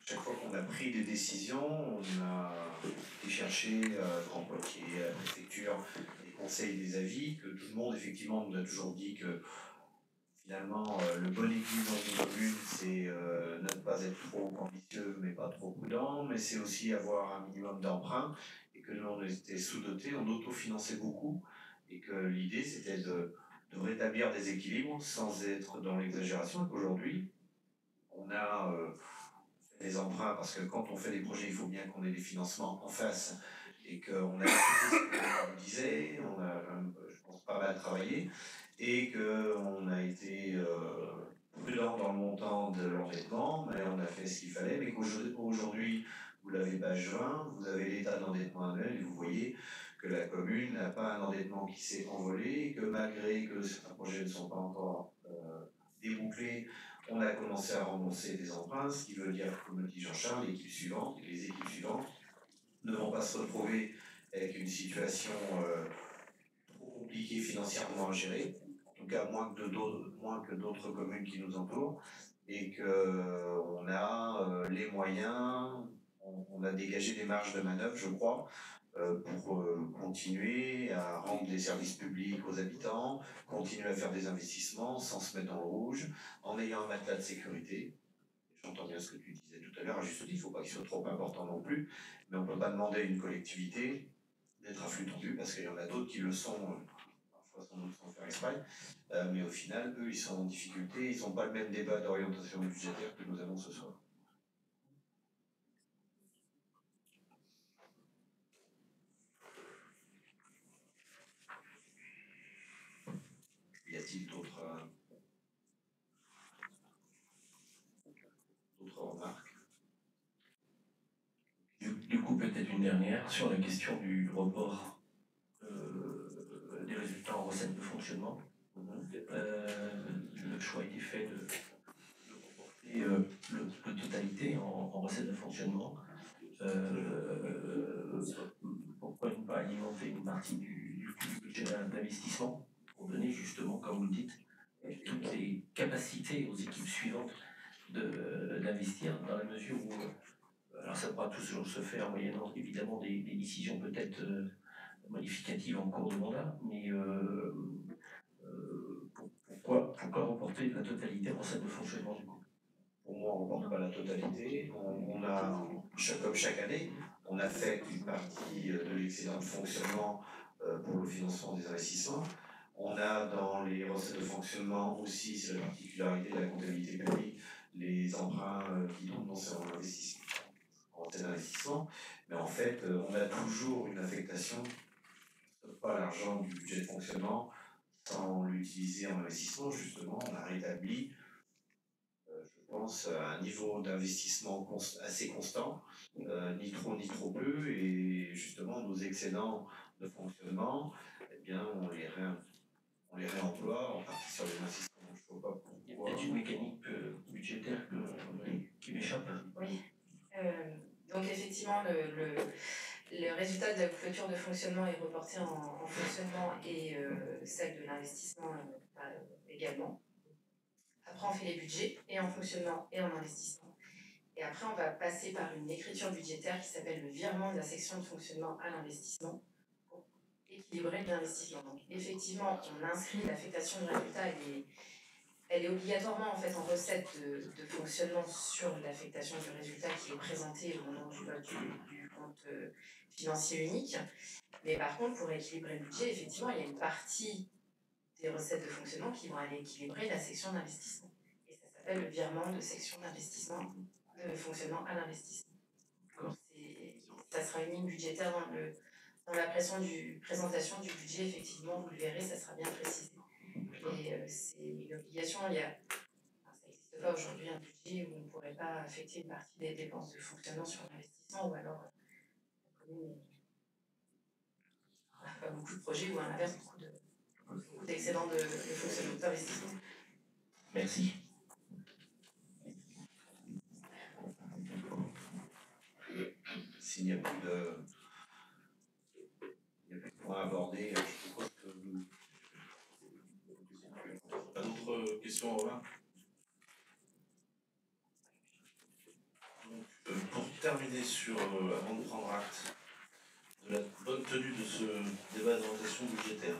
chaque fois qu'on a pris des décisions, on a été chercher Grand Poitiers, à la préfecture, des conseils, des avis, que tout le monde effectivement nous a toujours dit que finalement le bon équilibre dans une commune, c'est ne pas être trop ambitieux mais pas trop prudent, mais c'est aussi avoir un minimum d'emprunt, et que nous on était sous-dotés, on autofinançait beaucoup, et que l'idée c'était de rétablir des équilibres sans être dans l'exagération, et qu'aujourd'hui on a fait des emprunts, parce que quand on fait des projets, il faut bien qu'on ait des financements en face, et qu'on a écouté ce que on disait, on a, je pense, pas mal travaillé, et qu'on a été prudent dans le montant de l'endettement, mais on a fait ce qu'il fallait, mais qu'aujourd'hui, vous l'avez page 20, vous avez l'état d'endettement annuel, et vous voyez que la commune n'a pas un endettement qui s'est envolé, que malgré que certains projets ne sont pas encore débouclés, on a commencé à rembourser des emprunts, ce qui veut dire, comme le dit Jean-Charles, les équipes suivantes ne vont pas se retrouver avec une situation trop compliquée financièrement à gérer, en tout cas moins que d'autres communes qui nous entourent, et qu'on a les moyens, on a dégagé des marges de manœuvre, je crois, pour continuer à rendre des services publics aux habitants, continuer à faire des investissements sans se mettre dans le rouge, en ayant un matelas de sécurité. J'entends bien ce que tu disais tout à l'heure, à juste titre, il ne faut pas qu'il soit trop important non plus, mais on ne peut pas demander à une collectivité d'être à flux tendu, parce qu'il y en a d'autres qui le sont, parfois sans faire exprès, mais au final, eux, ils sont en difficulté, ils n'ont pas le même débat d'orientation budgétaire que nous avons ce soir. Y a-t-il d'autres remarques? Du coup, peut-être une dernière sur la question du report recettes de fonctionnement. Le choix a été fait de reporter la totalité en recettes de fonctionnement. Pourquoi ne pas alimenter une partie du budget d'investissement pour donner justement, comme vous le dites, toutes les capacités aux équipes suivantes d'investir dans la mesure où, alors ça pourra toujours se faire moyennant évidemment des décisions peut-être modificatives en cours de mandat, mais pourquoi reporter la totalité en recettes de fonctionnement du coup? Pour moi, on ne reporte pas la totalité. On a, comme chaque année, on affecte une partie de l'excédent de fonctionnement pour le financement des investissements. On a dans les recettes de fonctionnement aussi, c'est la particularité de la comptabilité publique, les emprunts qui tombent dans ces investissements, en recettes d'investissement. Mais en fait, on a toujours une affectation, pas l'argent du budget de fonctionnement, sans l'utiliser en investissement. Justement, on a rétabli, je pense, un niveau d'investissement assez constant, ni trop ni trop peu, et justement nos excédents de fonctionnement, eh bien, on les réemploie en partie sur les investissements. Je ne vois pas pourquoi. Il y a peut-être une mécanique budgétaire qui m'échappe. Oui. Donc effectivement, le résultat de la clôture de fonctionnement est reporté en fonctionnement et celle de l'investissement également. Après, on fait les budgets et en fonctionnement et en investissement. Et après, on va passer par une écriture budgétaire qui s'appelle le virement de la section de fonctionnement à l'investissement pour équilibrer l'investissement. Donc, effectivement, on inscrit l'affectation de résultat, elle est obligatoirement en fait en recette de fonctionnement sur l'affectation du résultat qui est présentée au moment du vote du compte financier unique. Mais par contre, pour équilibrer le budget, effectivement, il y a une partie des recettes de fonctionnement qui vont aller équilibrer la section d'investissement. Et ça s'appelle le virement de section d'investissement, de fonctionnement à l'investissement. Ça sera une ligne budgétaire dans la présentation du budget, effectivement, vous le verrez, ça sera bien précisé. Et c'est une obligation, ça n'existe pas aujourd'hui un budget où on ne pourrait pas affecter une partie des dépenses de fonctionnement sur l'investissement, ou alors la commune n'a pas beaucoup de projets, ou à l'inverse, beaucoup d'excédents de fonctionnement d'investissement. Merci. S'il n'y a plus de points abordés, je propose que nous... Pas d'autres questions, Romain? Donc, pour terminer avant de prendre acte de la bonne tenue de ce débat d'orientation budgétaire,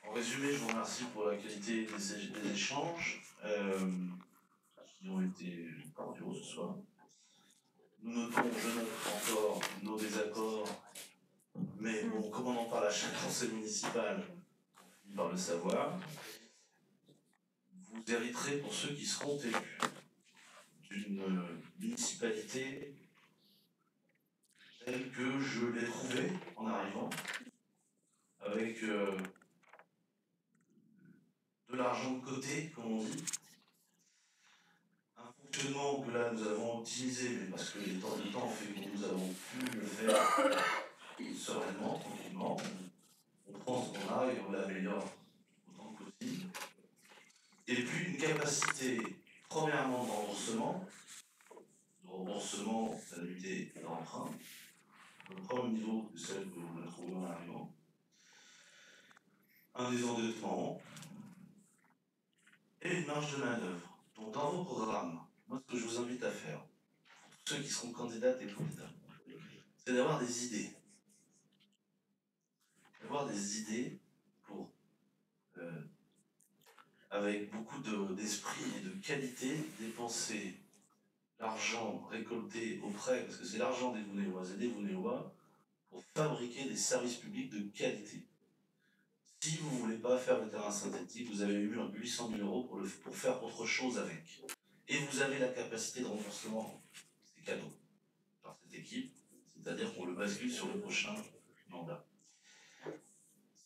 en résumé, je vous remercie pour la qualité des échanges qui ont été cordiaux ce soir. Je note encore nos désaccords, mais bon, comme on en parle à chaque conseil municipal, on finit par le savoir. Vous hériterez, pour ceux qui seront élus, d'une municipalité telle que je l'ai trouvée en arrivant, avec de l'argent de côté, comme on dit, un fonctionnement que là nous avons optimisé, mais parce que le temps fait que nous avons pu le faire sereinement, tranquillement. On prend ce qu'on a et on l'améliore autant que possible. Et puis une capacité, premièrement, de remboursement d'annuité et d'emprunt, au même niveau que celle que vous avez trouvée en arrivant. Un désendettement et une marge de main-d'œuvre. Donc dans vos programmes, moi ce que je vous invite à faire, pour tous ceux qui seront candidates et candidats, c'est d'avoir des idées. D'avoir des idées pour, avec beaucoup d'esprit et de qualité, dépenser l'argent récolté auprès, parce que c'est l'argent des Vounéoises et des Vounéois, pour fabriquer des services publics de qualité. Si vous ne voulez pas faire le terrain synthétique, vous avez eu 800 000 € pour faire autre chose avec. Et vous avez la capacité de remboursement, c'est cadeau, par cette équipe, c'est-à-dire qu'on le bascule sur le prochain mandat.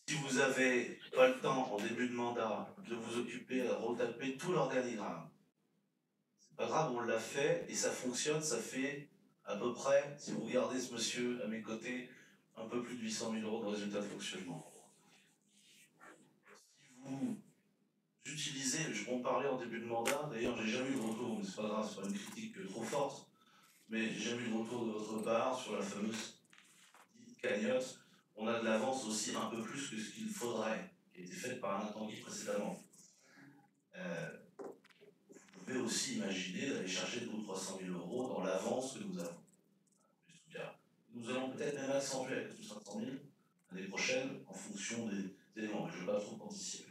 Si vous n'avez pas le temps, en début de mandat, de vous occuper à retaper tout l'organigramme, c'est pas grave, on l'a fait et ça fonctionne, ça fait à peu près, si vous regardez ce monsieur à mes côtés, un peu plus de 800 000 € de résultats de fonctionnement. vous utilisez, on parlait en début de mandat, d'ailleurs j'ai jamais eu de retour, mais c'est pas grave, c'est pas une critique trop forte, mais j'ai jamais eu de retour de votre part sur la fameuse dite cagnotte. On a de l'avance aussi un peu plus que ce qu'il faudrait, qui a été faite par Alain Tanguy précédemment. Vous pouvez aussi imaginer d'aller chercher 200 ou 300 000 euros dans l'avance que nous avons. Nous allons peut-être même accentuer avec les 500 000 l'année prochaine en fonction des éléments, mais je ne veux pas trop anticiper.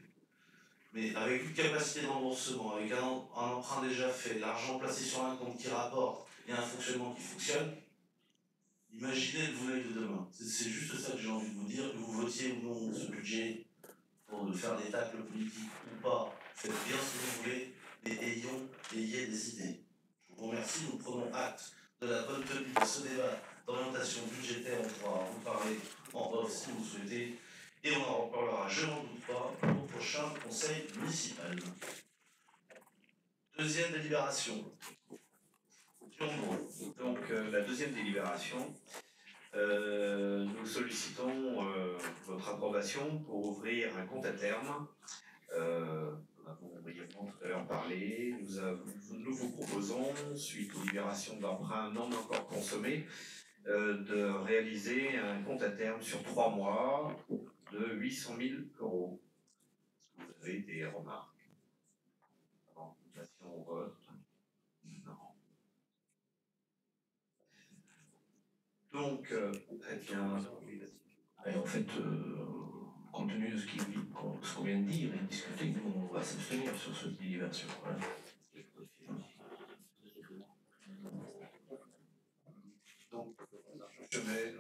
Mais avec une capacité de remboursement, avec un emprunt déjà fait, l'argent placé sur un compte qui rapporte et un fonctionnement qui fonctionne, imaginez le Vouneuil de demain. C'est juste ça que j'ai envie de vous dire, que vous votiez ou non ce budget pour faire des tacles politiques ou pas, faites bien ce que vous voulez, mais ayez des idées. Je vous remercie, nous prenons acte de la bonne tenue de ce débat d'orientation budgétaire. On pourra en parler en off si vous souhaitez, et on en reparlera, je n'en doute pas, au prochain conseil municipal. Deuxième délibération. Donc la deuxième délibération, nous sollicitons votre approbation pour ouvrir un compte à terme. Nous avons brièvement tout à l'heure parlé. Nous vous proposons, suite aux libérations d'emprunts non encore consommés, de réaliser un compte à terme sur 3 mois de 800 000 euros. Vous avez des remarques avant la passation au vote? Non. Donc, très bien. Et en fait, compte tenu de ce qu'on vient de dire et discuter, nous, on va s'abstenir sur cette délibération. Voilà. Donc, je mets.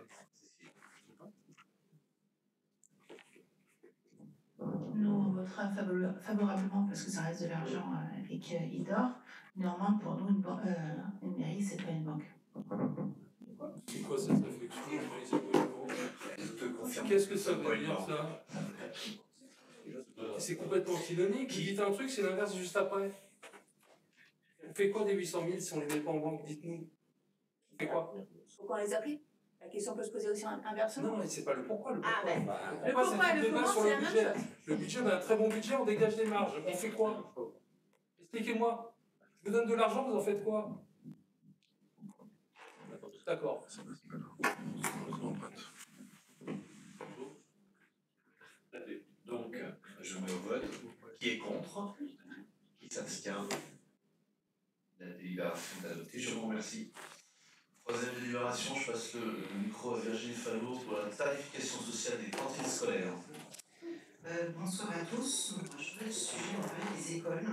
Nous, on votera favorablement parce que ça reste de l'argent et qu'il dort. Néanmoins, pour nous, une mairie, c'est pas une banque. C'est quoi cette réflexion? Qu'est-ce que ça veut dire, ça? C'est complètement antinomique. Vous dites un truc, c'est l'inverse juste après. On fait quoi des 800 000 si on les met pas en banque? Dites-nous. On fait quoi? Pourquoi on les a pris? La question peut se poser aussi inversement. Non, mais c'est pas le pourquoi. Le pourquoi, Ah, ben, le pourquoi et le comment, c'est la même chose. Le budget, on a un très bon budget, on dégage des marges. On fait quoi? Expliquez-moi. Je vous donne de l'argent, vous en faites quoi? D'accord. Donc, je mets au vote. Qui est contre? Qui s'abstient? La délibération est adoptée. Je vous remercie. Troisième délibération, je passe le micro à Virginie Fallot pour la tarification sociale des cantines scolaires. Bonsoir à tous. Je fais le sujet des écoles.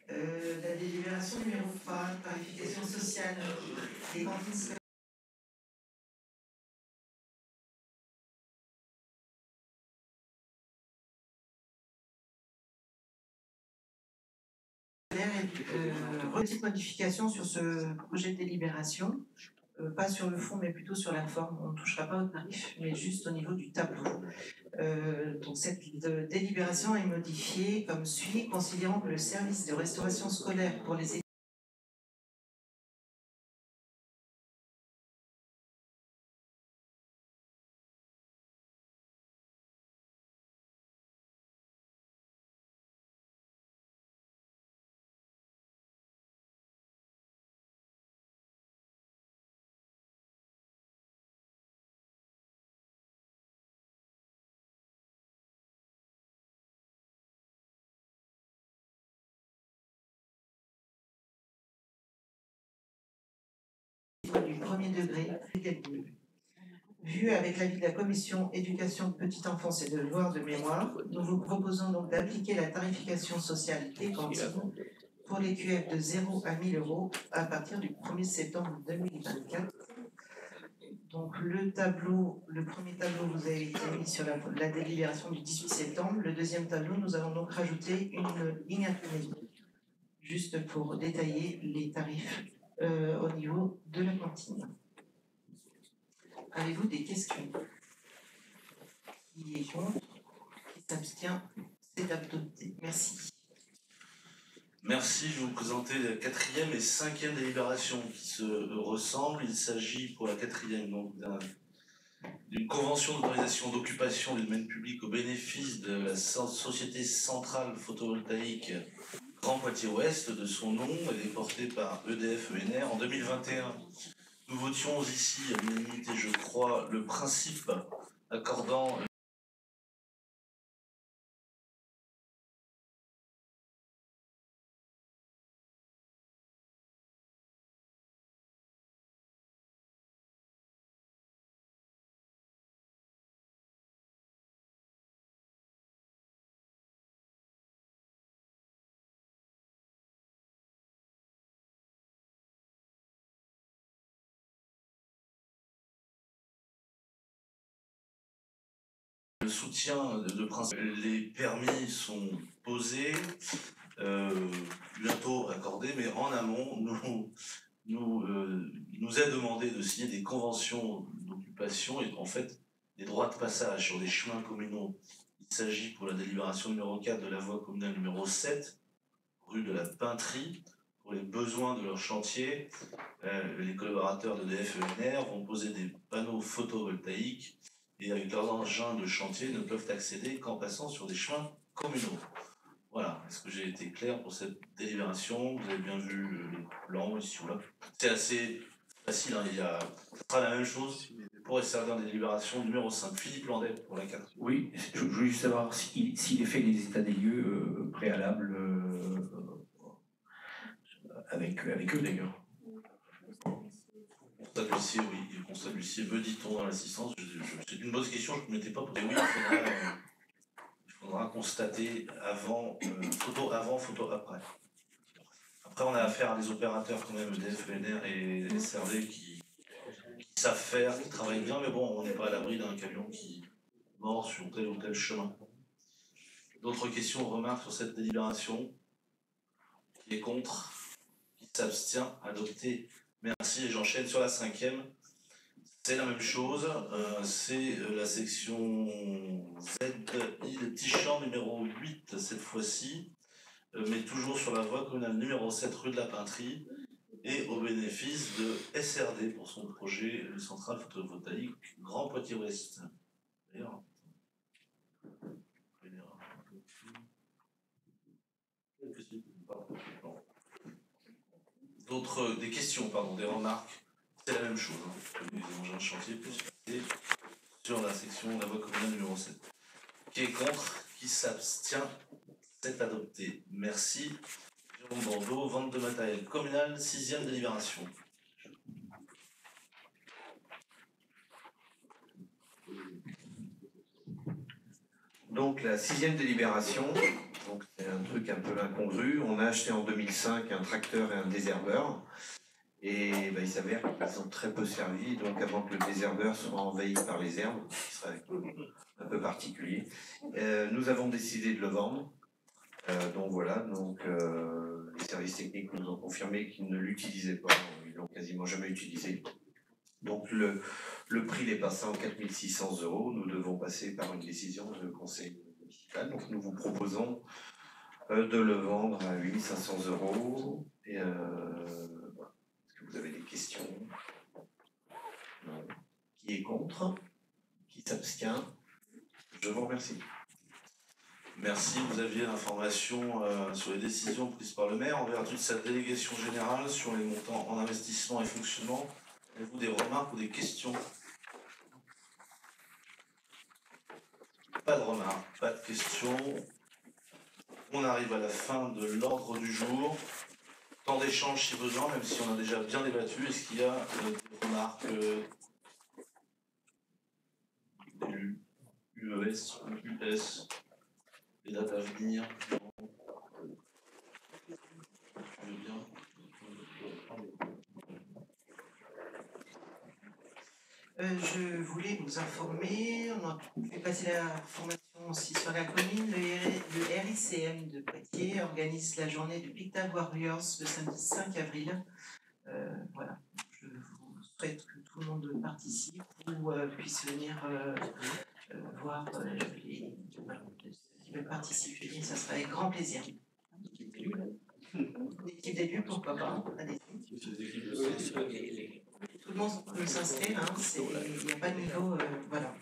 La délibération numéro 3, tarification sociale des cantines scolaires. Petite modification sur ce projet de délibération, pas sur le fond mais plutôt sur la forme. On ne touchera pas au tarif mais juste au niveau du tableau. Donc cette délibération est modifiée comme suit, considérant que le service de restauration scolaire pour les du premier degré, vu avec l'avis de la commission éducation, petite enfance et de devoirs de mémoire, nous vous proposons donc d'appliquer la tarification sociale des cantines pour les QF de 0 à 1000 euros à partir du 1er septembre 2024. Donc le premier tableau vous a été mis sur la délibération du 18 septembre. Le deuxième tableau, nous allons donc rajouter une ligne imprimée, juste pour détailler les tarifs au niveau de la cantine. Avez-vous des questions? Qui est contre? Qui s'abstient? C'est adopté. Merci. Merci, je vais vous présenter la 4e et 5e délibération qui se ressemblent. Il s'agit pour la 4e donc d'une convention d'autorisation d'occupation du domaine public au bénéfice de la Société Centrale Photovoltaïque Grand Poitiers Ouest, de son nom. Elle est portée par EDF-ENR en 2021. Nous votions ici à l'unanimité, je crois, le principe accordant le soutien de principe. Les permis sont posés, bientôt accordés, mais en amont, nous est demandé de signer des conventions d'occupation et en fait des droits de passage sur des chemins communaux. Il s'agit pour la délibération numéro 4 de la voie communale numéro 7, rue de la Peinterie. Pour les besoins de leur chantier, les collaborateurs de DF-ENR vont poser des panneaux photovoltaïques et avec leurs engins de chantier ne peuvent accéder qu'en passant sur des chemins communaux. Voilà, est-ce que j'ai été clair pour cette délibération? Vous avez bien vu les plans ici ou là. C'est assez facile, hein, ce sera la même chose pour servir des délibérations numéro 5. Philippe Landais pour la 4. Oui, je voulais juste savoir s'il est fait les états des lieux préalables avec eux d'ailleurs. Le constat d'huissier, oui, le constat d'huissier, me dit-on dans l'assistance. C'est une bonne question, je ne m'étais pas posé. Oui, il faudra constater photo avant, photo après. Après, on a affaire à des opérateurs quand même, EDF, ENR et SRD qui savent faire, qui travaillent bien, mais bon, on n'est pas à l'abri d'un camion qui mord sur tel ou tel chemin. D'autres questions, remarques sur cette délibération? Qui est contre? Qui s'abstient? Adopté. Merci, et j'enchaîne sur la 5e. C'est la même chose, c'est la section ZI Tichamp numéro 8 cette fois-ci, mais toujours sur la voie communale numéro 7 rue de la Peinterie et au bénéfice de SRD pour son projet de centrale photovoltaïque Grand Poitiers Ouest. D'ailleurs, des questions, des remarques? C'est la même chose, hein, que les engins de chantier peuvent se passer sur la section de la voie communale numéro 7. Qui est contre? Qui s'abstient? C'est adopté. Merci. Jérôme Bordeaux, vente de matériel communal, 6e délibération. Donc la 6e délibération, donc c'est un truc un peu incongru. On a acheté en 2005 un tracteur et un désherbeur. Et il s'avère qu'ils ont très peu servi, donc avant que le désherbeur soit envahi par les herbes, ce qui serait un peu particulier, nous avons décidé de le vendre. Donc voilà, les services techniques nous ont confirmé qu'ils ne l'utilisaient pas, ils l'ont quasiment jamais utilisé. Donc le prix est passé en 4 600 €. Nous devons passer par une décision de conseil municipal. Donc nous vous proposons de le vendre à 8 500 €. Et, est-ce que vous avez des questions? Non. Qui est contre? Qui s'abstient? Je vous remercie. Merci, vous aviez l'information sur les décisions prises par le maire en vertu de sa délégation générale sur les montants en investissement et fonctionnement. Avez-vous des remarques ou des questions? Pas de remarques, pas de questions. On arrive à la fin de l'ordre du jour. Temps d'échange si besoin, même si on a déjà bien débattu. Est-ce qu'il y a des remarques UES, US, les dates à venir? Je voulais vous informer, on a fait passer la formation aussi sur la commune, le RICM de Poitiers organise la journée du Picta Warriors le samedi 5 avril. Voilà, je vous souhaite que tout le monde participe ou puisse venir voir les qui veulent participer, ça sera avec grand plaisir. L'équipe d'élus, pourquoi pas, allez-y. Tout le monde peut s'inscrire, hein, il n'y a pas de niveau, voilà.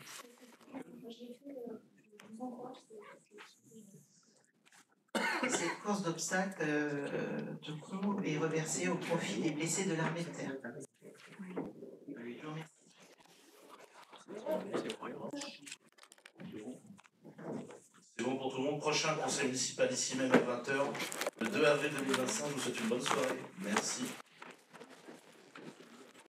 Cette course d'obstacles, du coup, est reversée au profit des blessés de l'armée de terre. Je vous remercie. C'est bon pour tout le monde. Prochain conseil municipal ici même à 20h, le 2 avril 2025. Je vous souhaite une bonne soirée. Merci.